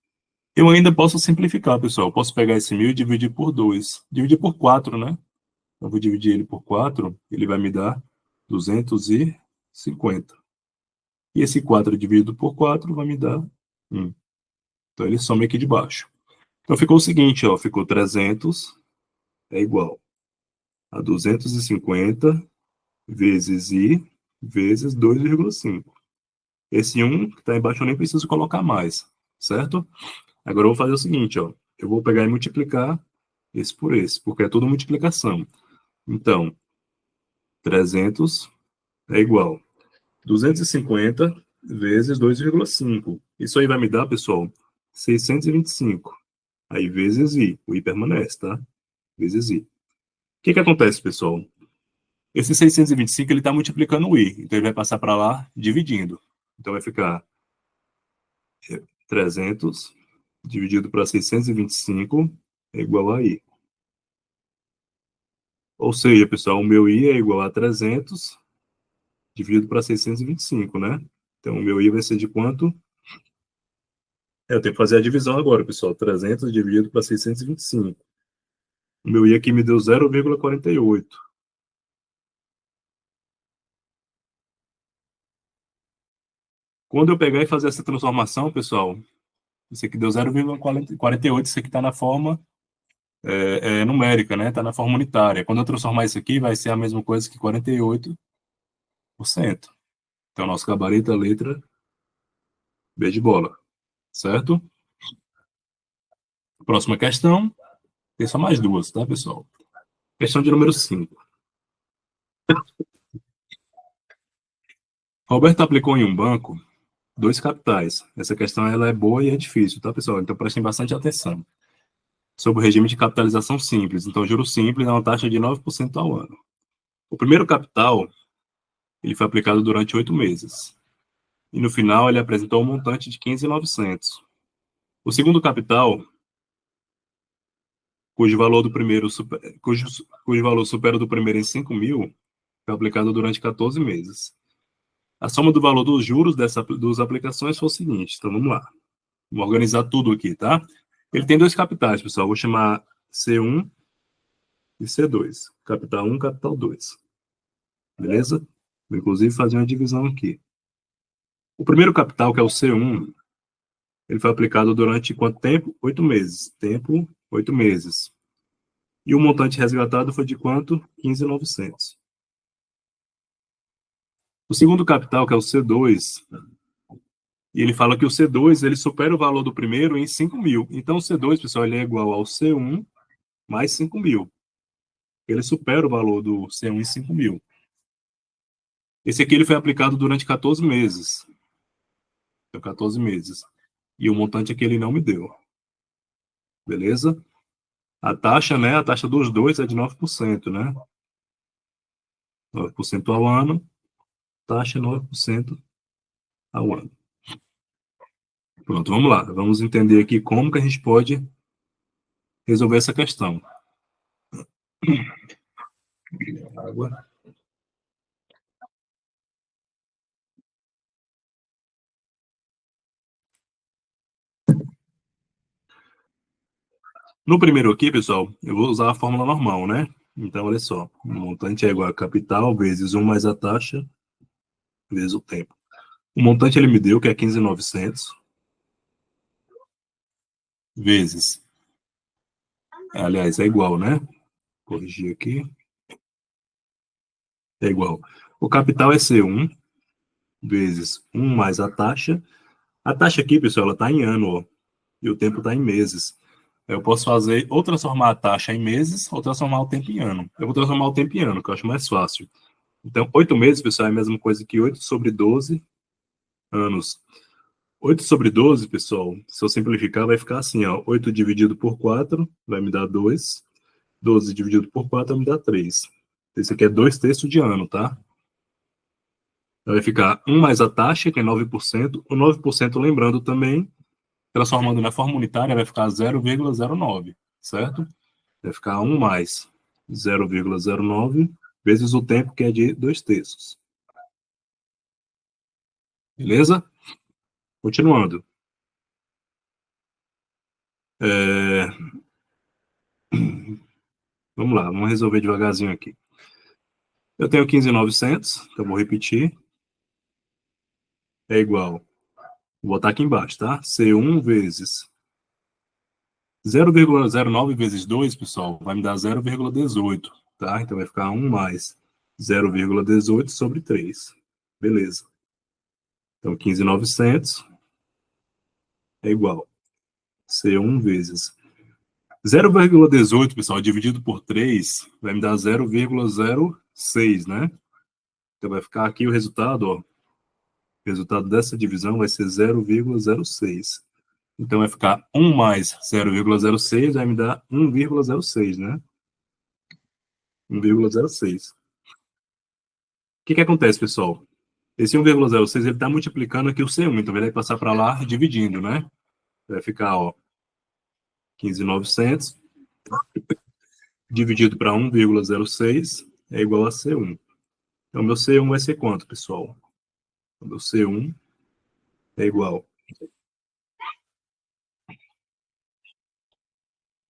Speaker 1: Eu ainda posso simplificar, pessoal. Eu posso pegar esse 1.000 e dividir por 2. Dividir por 4, né? Eu vou dividir ele por 4, ele vai me dar 250. E esse 4 dividido por 4 vai me dar 1. Então, ele soma aqui de baixo. Então, ficou o seguinte, ó. Ficou 300 é igual a 250 vezes I vezes 2,5. Esse 1 que está embaixo eu nem preciso colocar mais, certo? Agora eu vou fazer o seguinte, ó. Eu vou pegar e multiplicar esse por esse, porque é tudo multiplicação. Então, 300 é igual a 250 vezes 2,5. Isso aí vai me dar, pessoal, 625. Aí vezes I. O I permanece, tá? Vezes I. O que acontece, pessoal? Esse 625 ele está multiplicando o I. Então ele vai passar para lá dividindo. Então vai ficar 300 dividido para 625 é igual a I. Ou seja, pessoal, o meu I é igual a 300 dividido para 625, né? Então, o meu I vai ser de quanto? Eu tenho que fazer a divisão agora, pessoal. 300 dividido para 625. O meu I aqui me deu 0,48. Quando eu pegar e fazer essa transformação, pessoal, isso aqui deu 0,48. Isso aqui está na forma numérica, né? Está na forma unitária. Quando eu transformar isso aqui, vai ser a mesma coisa que 48%. Então, nosso gabarito é a letra B de bola, certo? Próxima questão. Tem só mais duas, tá, pessoal? Questão de número 5. Roberto aplicou em um banco 2 capitais. Essa questão ela é boa e é difícil, tá, pessoal? Então prestem bastante atenção. Sobre o regime de capitalização simples. Então, juros simples é uma taxa de 9% ao ano. O primeiro capital, ele foi aplicado durante 8 meses. E no final, ele apresentou um montante de 15.900. O segundo capital, cujo valor do primeiro cujo valor supera o do primeiro em 5.000, foi aplicado durante 14 meses. A soma do valor dos juros das aplicações foi o seguinte. Então, vamos lá. Vou organizar tudo aqui, tá? Ele tem 2 capitais, pessoal. Vou chamar C1 e C2. Capital 1, capital 2. Beleza? Vou, inclusive, fazer uma divisão aqui. O primeiro capital, que é o C1, ele foi aplicado durante quanto tempo? 8 meses. Tempo, 8 meses. E o montante resgatado foi de quanto? 15.900. O segundo capital, que é o C2, e ele fala que o C2 ele supera o valor do primeiro em 5.000. Então, o C2, pessoal, ele é igual ao C1 mais 5.000. Ele supera o valor do C1 em 5.000. Esse aqui ele foi aplicado durante 14 meses. Então, 14 meses. E o montante aqui ele não me deu. Beleza? A taxa, né? A taxa dos dois é de 9%, né? 9% ao ano, taxa 9% ao ano. Pronto, vamos lá. Vamos entender aqui como que a gente pode resolver essa questão. Água. No primeiro aqui, pessoal, eu vou usar a fórmula normal, né? Então, olha só. O montante é igual a capital vezes 1 mais a taxa vezes o tempo. O montante ele me deu que é 15.900 vezes. Aliás, é igual, né? Corrigir aqui. É igual. O capital é C1 vezes 1 mais a taxa. A taxa aqui, pessoal, ela está em ano, ó, e o tempo está em meses. Eu posso fazer ou transformar a taxa em meses ou transformar o tempo em ano. Eu vou transformar o tempo em ano, que eu acho mais fácil. Então, 8 meses, pessoal, é a mesma coisa que 8 sobre 12 anos. 8 sobre 12, pessoal, se eu simplificar, vai ficar assim, ó. 8 dividido por 4 vai me dar 2. 12 dividido por 4 vai me dar 3. Esse aqui é 2/3 de ano, tá? Vai ficar 1 mais a taxa, que é 9%. O 9%, lembrando também, transformando na forma unitária, vai ficar 0,09, certo? Vai ficar 1 mais 0,09 vezes o tempo, que é de 2/3. Beleza? Continuando. É... Vamos lá, vamos resolver devagarzinho aqui. Eu tenho 15.900, então vou repetir. É igual, vou botar aqui embaixo, tá? C1 vezes 0,09 vezes 2, pessoal, vai me dar 0,18, tá? Então vai ficar 1 mais 0,18 sobre 3. Beleza. Então 15.900 é igual C1 vezes 0,18, pessoal, dividido por 3, vai me dar 0,06, né? Então vai ficar aqui o resultado, ó. O resultado dessa divisão vai ser 0,06. Então vai ficar 1 mais 0,06 vai me dar 1,06, né? 1,06. O que acontece, pessoal? Esse 1,06 ele está multiplicando aqui o C1, então ele vai passar para lá dividindo, né? Vai ficar, ó, 15.900 dividido para 1,06 é igual a C1. Então, meu C1 vai ser quanto, pessoal? O meu C1 é igual.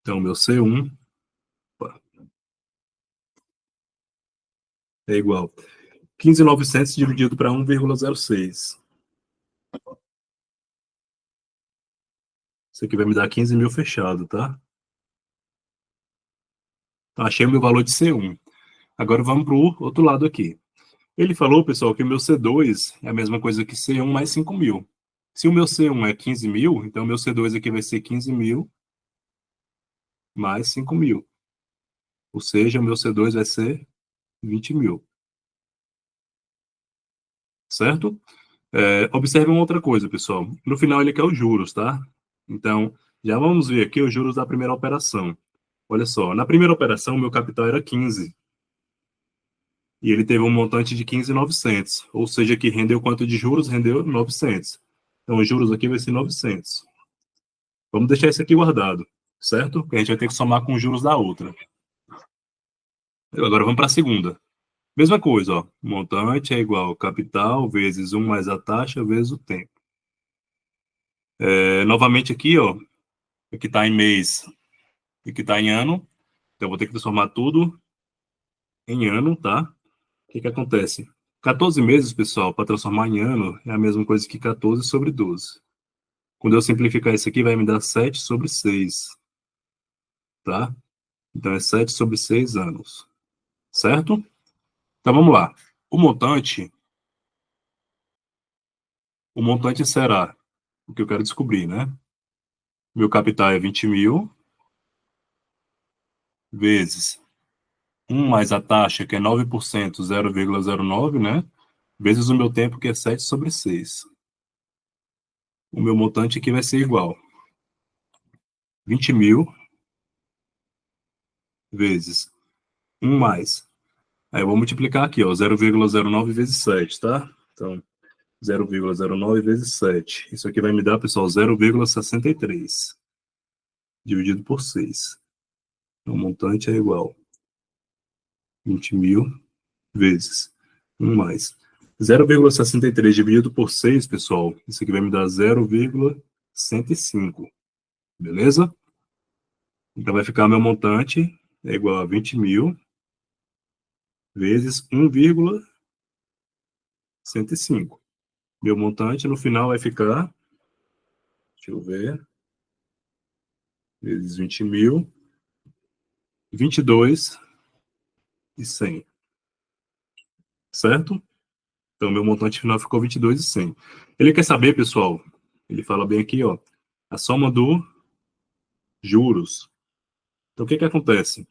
Speaker 1: Então, meu C1 é igual 15.900 dividido para 1,06. Isso aqui vai me dar 15.000 fechado, tá? Então, achei o meu valor de C1. Agora vamos para o outro lado aqui. Ele falou, pessoal, que o meu C2 é a mesma coisa que C1 mais 5.000. Se o meu C1 é 15.000, então o meu C2 aqui vai ser 15.000 mais 5.000. Ou seja, o meu C2 vai ser 20.000. Certo? Observe uma outra coisa, pessoal. No final ele quer os juros, tá? Então, já vamos ver aqui os juros da primeira operação. Olha só, na primeira operação, meu capital era 15. E ele teve um montante de 15.900. Ou seja, que rendeu quanto de juros? Rendeu 900. Então, os juros aqui vai ser 900. Vamos deixar isso aqui guardado, certo? Porque a gente vai ter que somar com os juros da outra. Agora vamos para a segunda. Mesma coisa, ó. Montante é igual ao capital vezes 1 mais a taxa vezes o tempo. Novamente aqui, ó, o que está em mês e o que está em ano. Então, eu vou ter que transformar tudo em ano, tá? O que acontece? 14 meses, pessoal, para transformar em ano, é a mesma coisa que 14 sobre 12. Quando eu simplificar isso aqui, vai me dar 7 sobre 6, tá? Então, é 7 sobre 6 anos, certo? Então, vamos lá. O montante será o que eu quero descobrir, né? Meu capital é 20.000 vezes 1 mais a taxa, que é 9%, 0,09, né? Vezes o meu tempo, que é 7 sobre 6. O meu montante aqui vai ser igual 20.000 vezes 1 mais. Aí eu vou multiplicar aqui, ó, 0,09 vezes 7, tá? Então, 0,09 vezes 7. Isso aqui vai me dar, pessoal, 0,63 dividido por 6. Então, o montante é igual a 20.000 vezes 1 mais. 0,63 dividido por 6, pessoal, isso aqui vai me dar 0,105. Beleza? Então, vai ficar meu montante é igual a 20.000 vezes 1,105. Meu montante no final vai ficar, deixa eu ver, vezes 20.000, 22.100, certo? Então, meu montante final ficou 22.100. Ele quer saber, pessoal, ele fala bem aqui, ó, a soma do juros. Então, o que que acontece?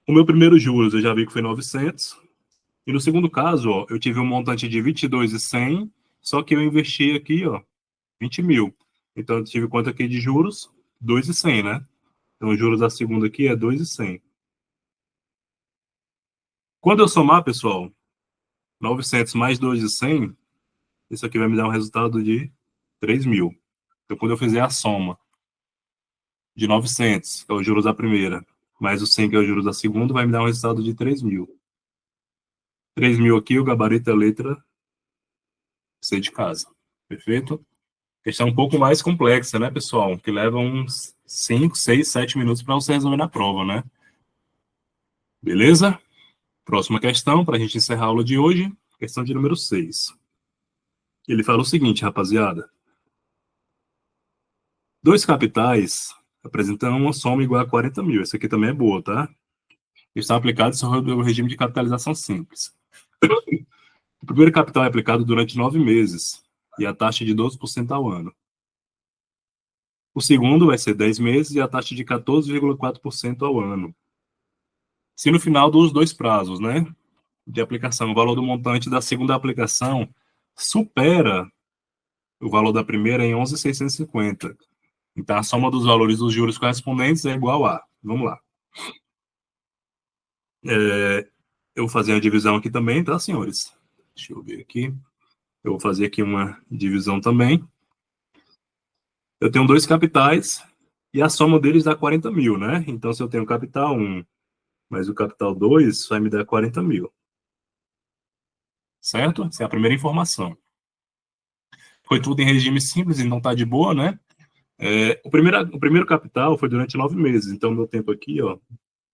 Speaker 1: O meu primeiro juros eu já vi que foi 900, e no segundo caso, ó, eu tive um montante de 22.100, só que eu investi aqui, ó, 20.000. Então, eu tive quanto aqui de juros? 2.100, né? Então, os juros da segunda aqui é 2.100. Quando eu somar, pessoal, 900 mais 2.100, isso aqui vai me dar um resultado de 3.000. Então, quando eu fizer a soma de 900, que é o juros da primeira, mais o 100, que é o juros da segunda, vai me dar um resultado de 3.000. 3.000 aqui, o gabarito é a letra C de casa. Perfeito? Questão um pouco mais complexa, né, pessoal? Que leva uns 5, 6, 7 minutos para você resolver na prova, né? Beleza? Próxima questão, para a gente encerrar a aula de hoje, questão de número 6. Ele fala o seguinte, rapaziada. Dois capitais apresentam uma soma igual a 40.000. Essa aqui também é boa, tá? Está aplicado sobre o regime de capitalização simples. O primeiro capital é aplicado durante 9 meses e a taxa de 12% ao ano. O segundo vai ser 10 meses e a taxa de 14,4% ao ano. Se no final dos dois prazos, né, de aplicação, o valor do montante da segunda aplicação supera o valor da primeira em 11.650. Então, a soma dos valores dos juros correspondentes é igual a... Vamos lá. Eu vou fazer a divisão aqui também, tá, senhores? Deixa eu ver aqui. Eu vou fazer aqui uma divisão também. Eu tenho dois capitais e a soma deles dá 40.000, né? Então, se eu tenho o capital 1 mais o capital 2, vai me dar 40.000. Certo? Essa é a primeira informação. Foi tudo em regime simples, então tá de boa, né? O primeiro capital foi durante 9 meses. Então, meu tempo aqui, ó,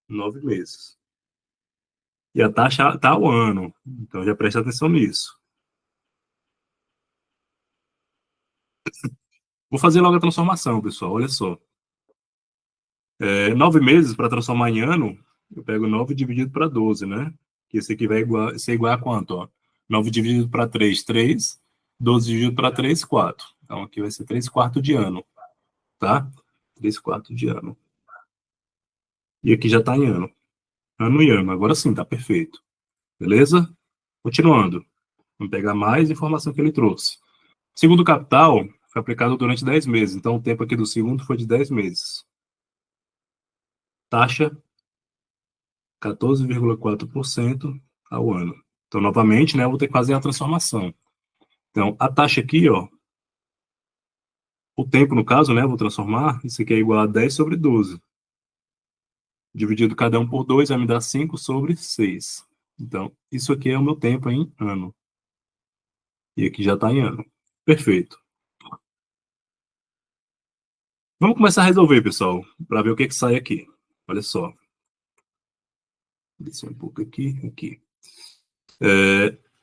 Speaker 1: 9 meses. E a taxa tá ao ano. Então, já presta atenção nisso. Vou fazer logo a transformação, pessoal. Olha só. 9 meses para transformar em ano, eu pego 9 dividido para 12, né? Que esse aqui vai ser igual a quanto? Ó? 9 dividido para 3, 3. 12 dividido para 3, 4. Então, aqui vai ser 3 quartos de ano, tá? 3 quartos de ano. E aqui já está em ano. Ano e ano. Agora sim, tá perfeito. Beleza? Continuando. Vamos pegar mais informação que ele trouxe. Segundo capital foi aplicado durante 10 meses. Então, o tempo aqui do segundo foi de 10 meses. Taxa 14,4% ao ano. Então, novamente, né, eu vou ter que fazer a transformação. Então, a taxa aqui, ó, o tempo, no caso, né, eu vou transformar, isso aqui é igual a 10 sobre 12. Dividido cada um por 2, vai me dar 5 sobre 6. Então, isso aqui é o meu tempo em ano. E aqui já está em ano. Perfeito. Vamos começar a resolver, pessoal, para ver o que sai aqui. Olha só. Descer um pouco aqui, aqui.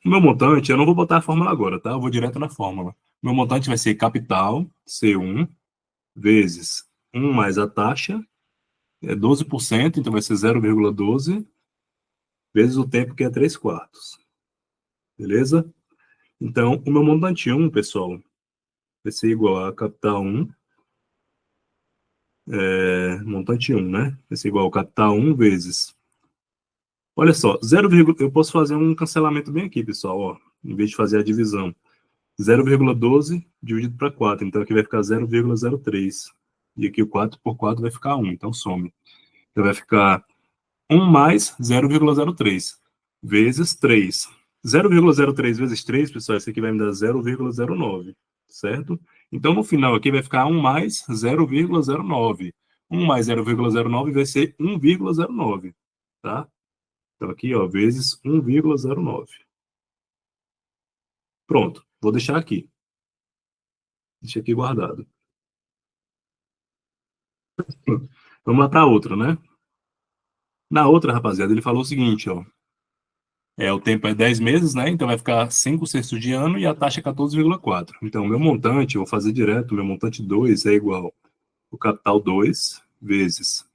Speaker 1: O meu montante, eu não vou botar a fórmula agora, tá? Eu vou direto na fórmula. Meu montante vai ser capital, C1, vezes 1 mais a taxa, é 12%, então vai ser 0,12, vezes o tempo, que é 3 quartos. Beleza? Então, o meu montante 1, pessoal, vai ser igual a capital 1, montante 1, né? Vai ser igual a capital 1 vezes... Olha só, 0, eu posso fazer um cancelamento bem aqui, pessoal, ó, em vez de fazer a divisão. 0,12 dividido para 4, então aqui vai ficar 0,03. E aqui o 4 por 4 vai ficar 1, então some. Então vai ficar 1 mais 0,03 vezes 3. 0,03 vezes 3, pessoal, isso aqui vai me dar 0,09, certo? Então, no final aqui vai ficar 1 mais 0,09. 1 mais 0,09 vai ser 1,09, tá? Então, aqui, ó, vezes 1,09. Pronto, vou deixar aqui. Deixa aqui guardado. Vamos lá para outra, né? Na outra, rapaziada, ele falou o seguinte, ó. O tempo é 10 meses, né? Então vai ficar 5 sextos de ano e a taxa é 14,4. Então, meu montante, eu vou fazer direto, meu montante 2 é igual o capital 2 vezes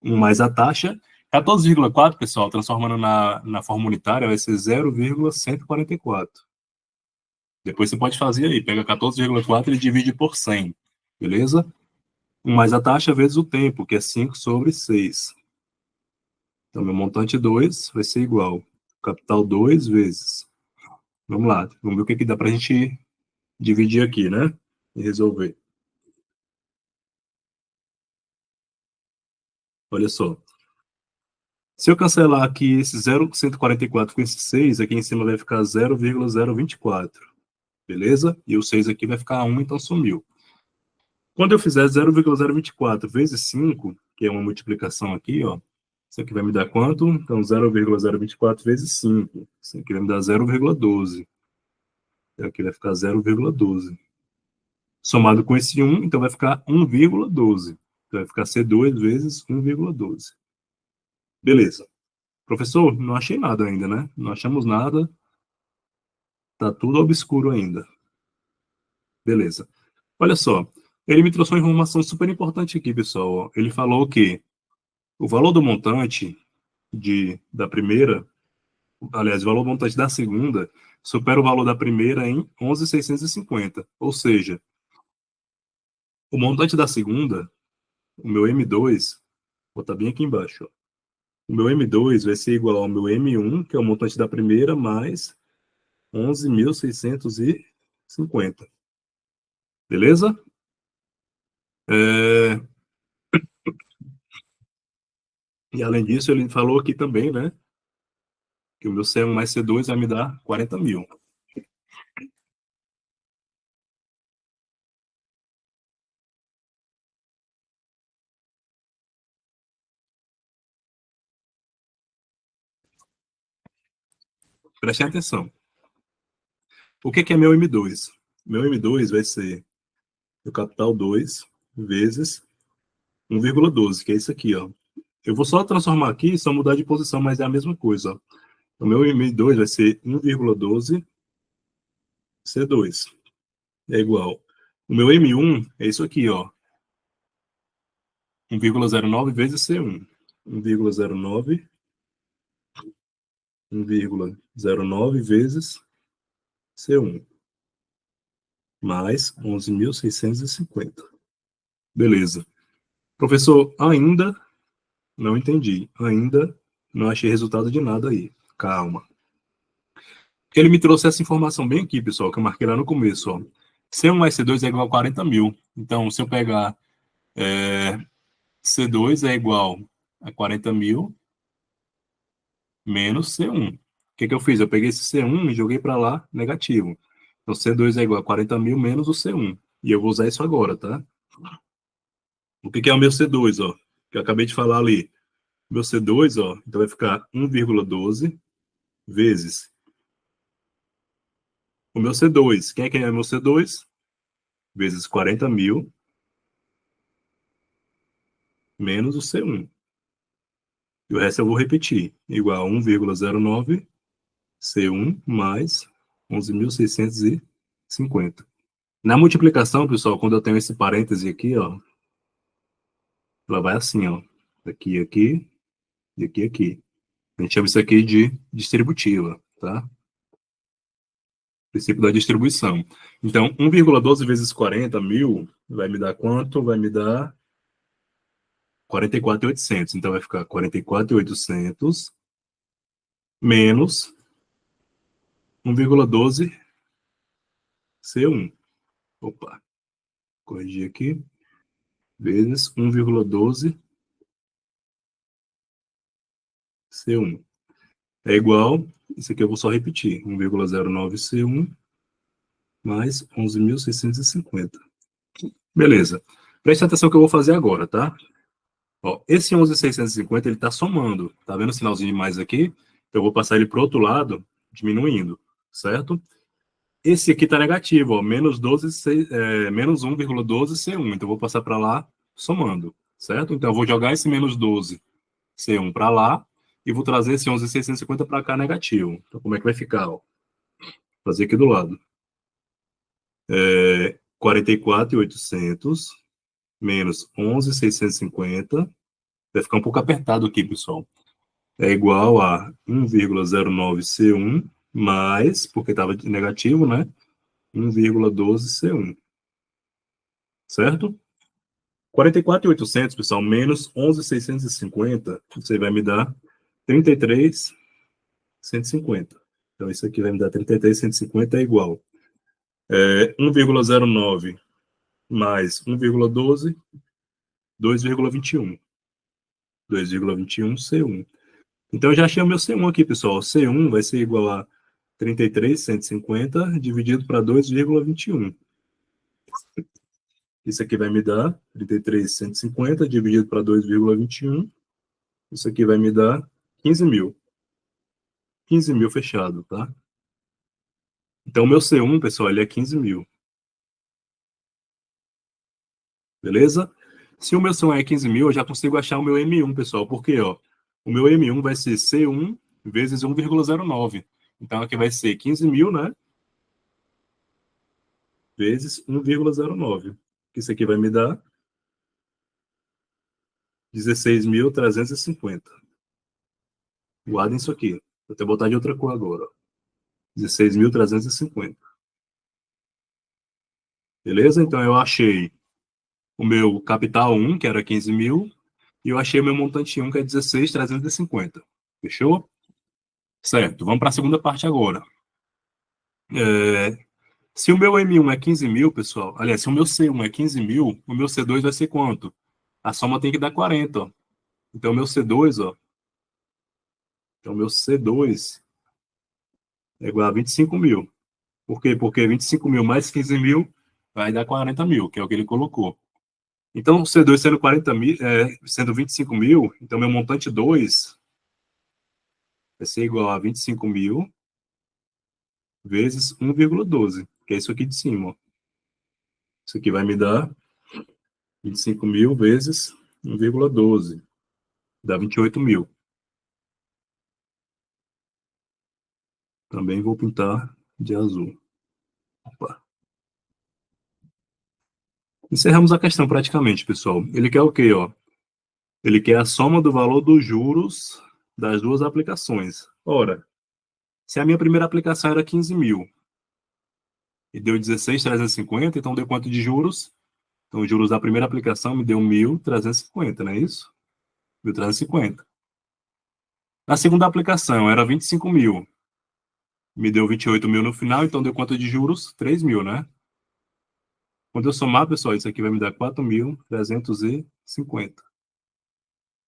Speaker 1: 1 mais a taxa. 14,4, pessoal, transformando na forma unitária, vai ser 0,144. Depois você pode fazer aí, pega 14,4 e divide por 100, beleza? 1 mais a taxa vezes o tempo, que é 5 sobre 6. Então, meu montante 2 vai ser igual capital 2 vezes. Vamos lá, vamos ver o que dá para a gente dividir aqui, né? E resolver. Olha só. Se eu cancelar aqui esse 0,144 com esse 6, aqui em cima vai ficar 0,024. Beleza? E o 6 aqui vai ficar 1, então sumiu. Quando eu fizer 0,024 vezes 5, que é uma multiplicação aqui, ó, isso aqui vai me dar quanto? Então, 0,024 vezes 5. Isso aqui vai me dar 0,12. Então, aqui vai ficar 0,12. Somado com esse 1, então vai ficar 1,12. Então, vai ficar C2 vezes 1,12. Beleza. Professor, não achei nada ainda, né? Não achamos nada. Tá tudo obscuro ainda. Beleza. Olha só. Ele me trouxe uma informação super importante aqui, pessoal. Ele falou que o valor do montante da primeira, aliás, o valor do montante da segunda supera o valor da primeira em 11.650. Ou seja, o montante da segunda, o meu M2, vou botar bem aqui embaixo, ó. O meu M2 vai ser igual ao meu M1, que é o montante da primeira, mais 11.650. Beleza? É... E além disso, ele falou aqui também, né? Que o meu C1 mais C2 vai me dar 40 mil. Prestem atenção. O que é meu M2? Meu M2 vai ser o capital 2 vezes 1,12, que é isso aqui, ó. Eu vou só transformar aqui, só mudar de posição, mas é a mesma coisa, ó. O meu M2 vai ser 1,12 C2. É igual. O meu M1 é isso aqui, ó. 1,09 vezes C1. 1,09 1,09 vezes C1, mais 11.650. Beleza. Professor, ainda não entendi. Ainda não achei resultado de nada aí. Calma. Ele me trouxe essa informação bem aqui, pessoal, que eu marquei lá no começo. Ó. C1 mais C2 é igual a 40 mil. Então, se eu pegar C2 é igual a 40 mil menos C1. O que eu fiz? Eu peguei esse C1 e joguei para lá negativo. Então, C2 é igual a 40 mil menos o C1. E eu vou usar isso agora, tá? O que é o meu C2, ó? Que eu acabei de falar ali. Meu C2, ó, então vai ficar 1,12 vezes o meu C2. Quem é meu C2? Vezes 40 mil menos o C1. E o resto eu vou repetir. Igual a 1,09 C1 mais 11.650. Na multiplicação, pessoal, quando eu tenho esse parêntese aqui, ó, ela vai assim, ó. Aqui, aqui, e aqui, aqui. A gente chama isso aqui de distributiva, tá? Princípio da distribuição. Então, 1,12 vezes 40 mil vai me dar quanto? Vai me dar 44.800. Então, vai ficar 44.800 menos 1,12 C1. Opa, corrigir aqui. Vezes 1,12 C1 é igual, isso aqui eu vou só repetir, 1,09 C1 mais 11.650. Beleza. Preste atenção que eu vou fazer agora, tá? Ó, esse 11.650, ele está somando. Tá vendo o sinalzinho de mais aqui? Então, eu vou passar ele para o outro lado, diminuindo, certo? Esse aqui está negativo, ó, menos 1,12 C1. Então, eu vou passar para lá, somando, certo? Então, eu vou jogar esse menos 12 C1 para lá e vou trazer esse 11.650 para cá negativo. Então, como é que vai ficar? Ó? Vou fazer aqui do lado. 44.800 menos 11.650. Vai ficar um pouco apertado aqui, pessoal. É igual a 1,09 C1 mais, porque estava negativo, né? 1,12 C1. Certo? 44.800, pessoal, menos 11.650, você vai me dar 33.150. Então, isso aqui vai me dar 33.150 é igual. 1,09 mais 1,12, 2,21. 2,21 C1. Então, eu já achei o meu C1 aqui, pessoal. C1 vai ser igual a 33.150 dividido para 2,21. Isso aqui vai me dar 33.150 dividido para 2,21. Isso aqui vai me dar 15 mil. 15 mil fechado, tá? Então, o meu C1, pessoal, ele é 15 mil. Beleza? Se o meu C1 é 15 mil, eu já consigo achar o meu M1, pessoal. Por quê? Ó, o meu M1 vai ser C1 vezes 1,09. Então, aqui vai ser 15 mil, né? Vezes 1,09. Isso aqui vai me dar 16.350. Guardem isso aqui. Vou até botar de outra cor agora. 16.350. Beleza? Então, eu achei o meu capital 1, que era 15 mil, e eu achei o meu montante 1, que é 16.350. Fechou? Certo. Vamos para a segunda parte agora. Se o meu M1 é 15 mil, pessoal, aliás, se o meu C1 é 15 mil, o meu C2 vai ser quanto? A soma tem que dar 40, ó. Então, o meu C2, ó. Então, o meu C2 é igual a 25 mil. Por quê? Porque 25 mil mais 15 mil vai dar 40 mil, que é o que ele colocou. Então, o C2 sendo 40 mil, sendo 25 mil, então meu montante 2 vai ser igual a 25 mil vezes 1,12, que é isso aqui de cima. Ó. Isso aqui vai me dar 25 mil vezes 1,12, dá 28 mil. Também vou pintar de azul. Opa. Encerramos a questão praticamente, pessoal. Ele quer o quê? Ó? Ele quer a soma do valor dos juros das duas aplicações. Ora, se a minha primeira aplicação era 15 mil e deu 16.350, então deu quanto de juros? Então, os juros da primeira aplicação me deu 1.350, não é isso? 1.350. Na segunda aplicação era 25 mil. Me deu 28 mil no final, então deu quanto de juros? 3 mil, né? Quando eu somar, pessoal, isso aqui vai me dar 4.350.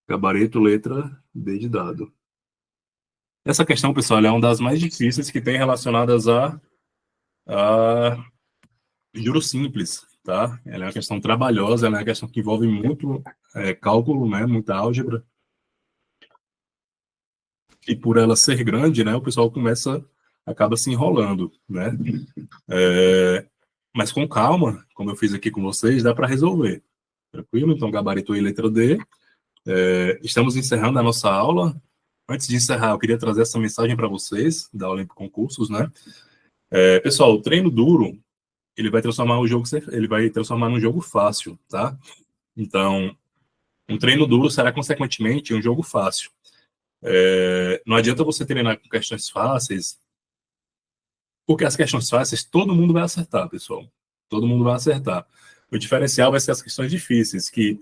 Speaker 1: Gabarito, letra D de dado. Essa questão, pessoal, é uma das mais difíceis que tem relacionadas a juros simples, tá? Ela é uma questão trabalhosa, ela é uma questão que envolve muito cálculo, né? Muita álgebra. E por ela ser grande, né? O pessoal acaba se enrolando, né? Mas com calma, como eu fiz aqui com vocês, dá para resolver. Tranquilo? Então, gabarito e letra D. Estamos encerrando a nossa aula. Antes de encerrar, eu queria trazer essa mensagem para vocês, da Olímpico Concursos, né? Pessoal, o treino duro, ele vai transformar num jogo fácil, tá? Então, um treino duro será, consequentemente, um jogo fácil. Não adianta você treinar com questões fáceis, porque as questões fáceis todo mundo vai acertar, pessoal. Todo mundo vai acertar. O diferencial vai ser as questões difíceis, que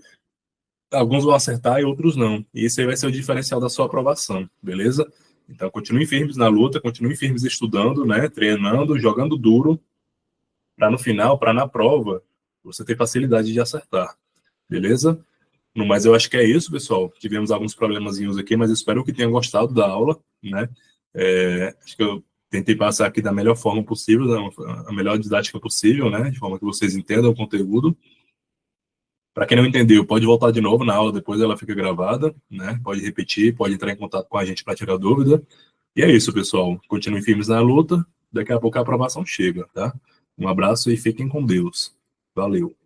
Speaker 1: alguns vão acertar e outros não. E esse aí vai ser o diferencial da sua aprovação, beleza? Então, continuem firmes na luta, continuem firmes estudando, né? Treinando, jogando duro, para no final, para na prova, você ter facilidade de acertar, beleza? No mais, eu acho que é isso, pessoal. Tivemos alguns problemazinhos aqui, mas espero que tenham gostado da aula, né? Acho que eu tentei passar aqui da melhor forma possível, a melhor didática possível, né? De forma que vocês entendam o conteúdo. Para quem não entendeu, pode voltar de novo na aula, depois ela fica gravada, né? Pode repetir, pode entrar em contato com a gente para tirar dúvida. E é isso, pessoal. Continuem firmes na luta. Daqui a pouco a aprovação chega, tá? Um abraço e fiquem com Deus. Valeu.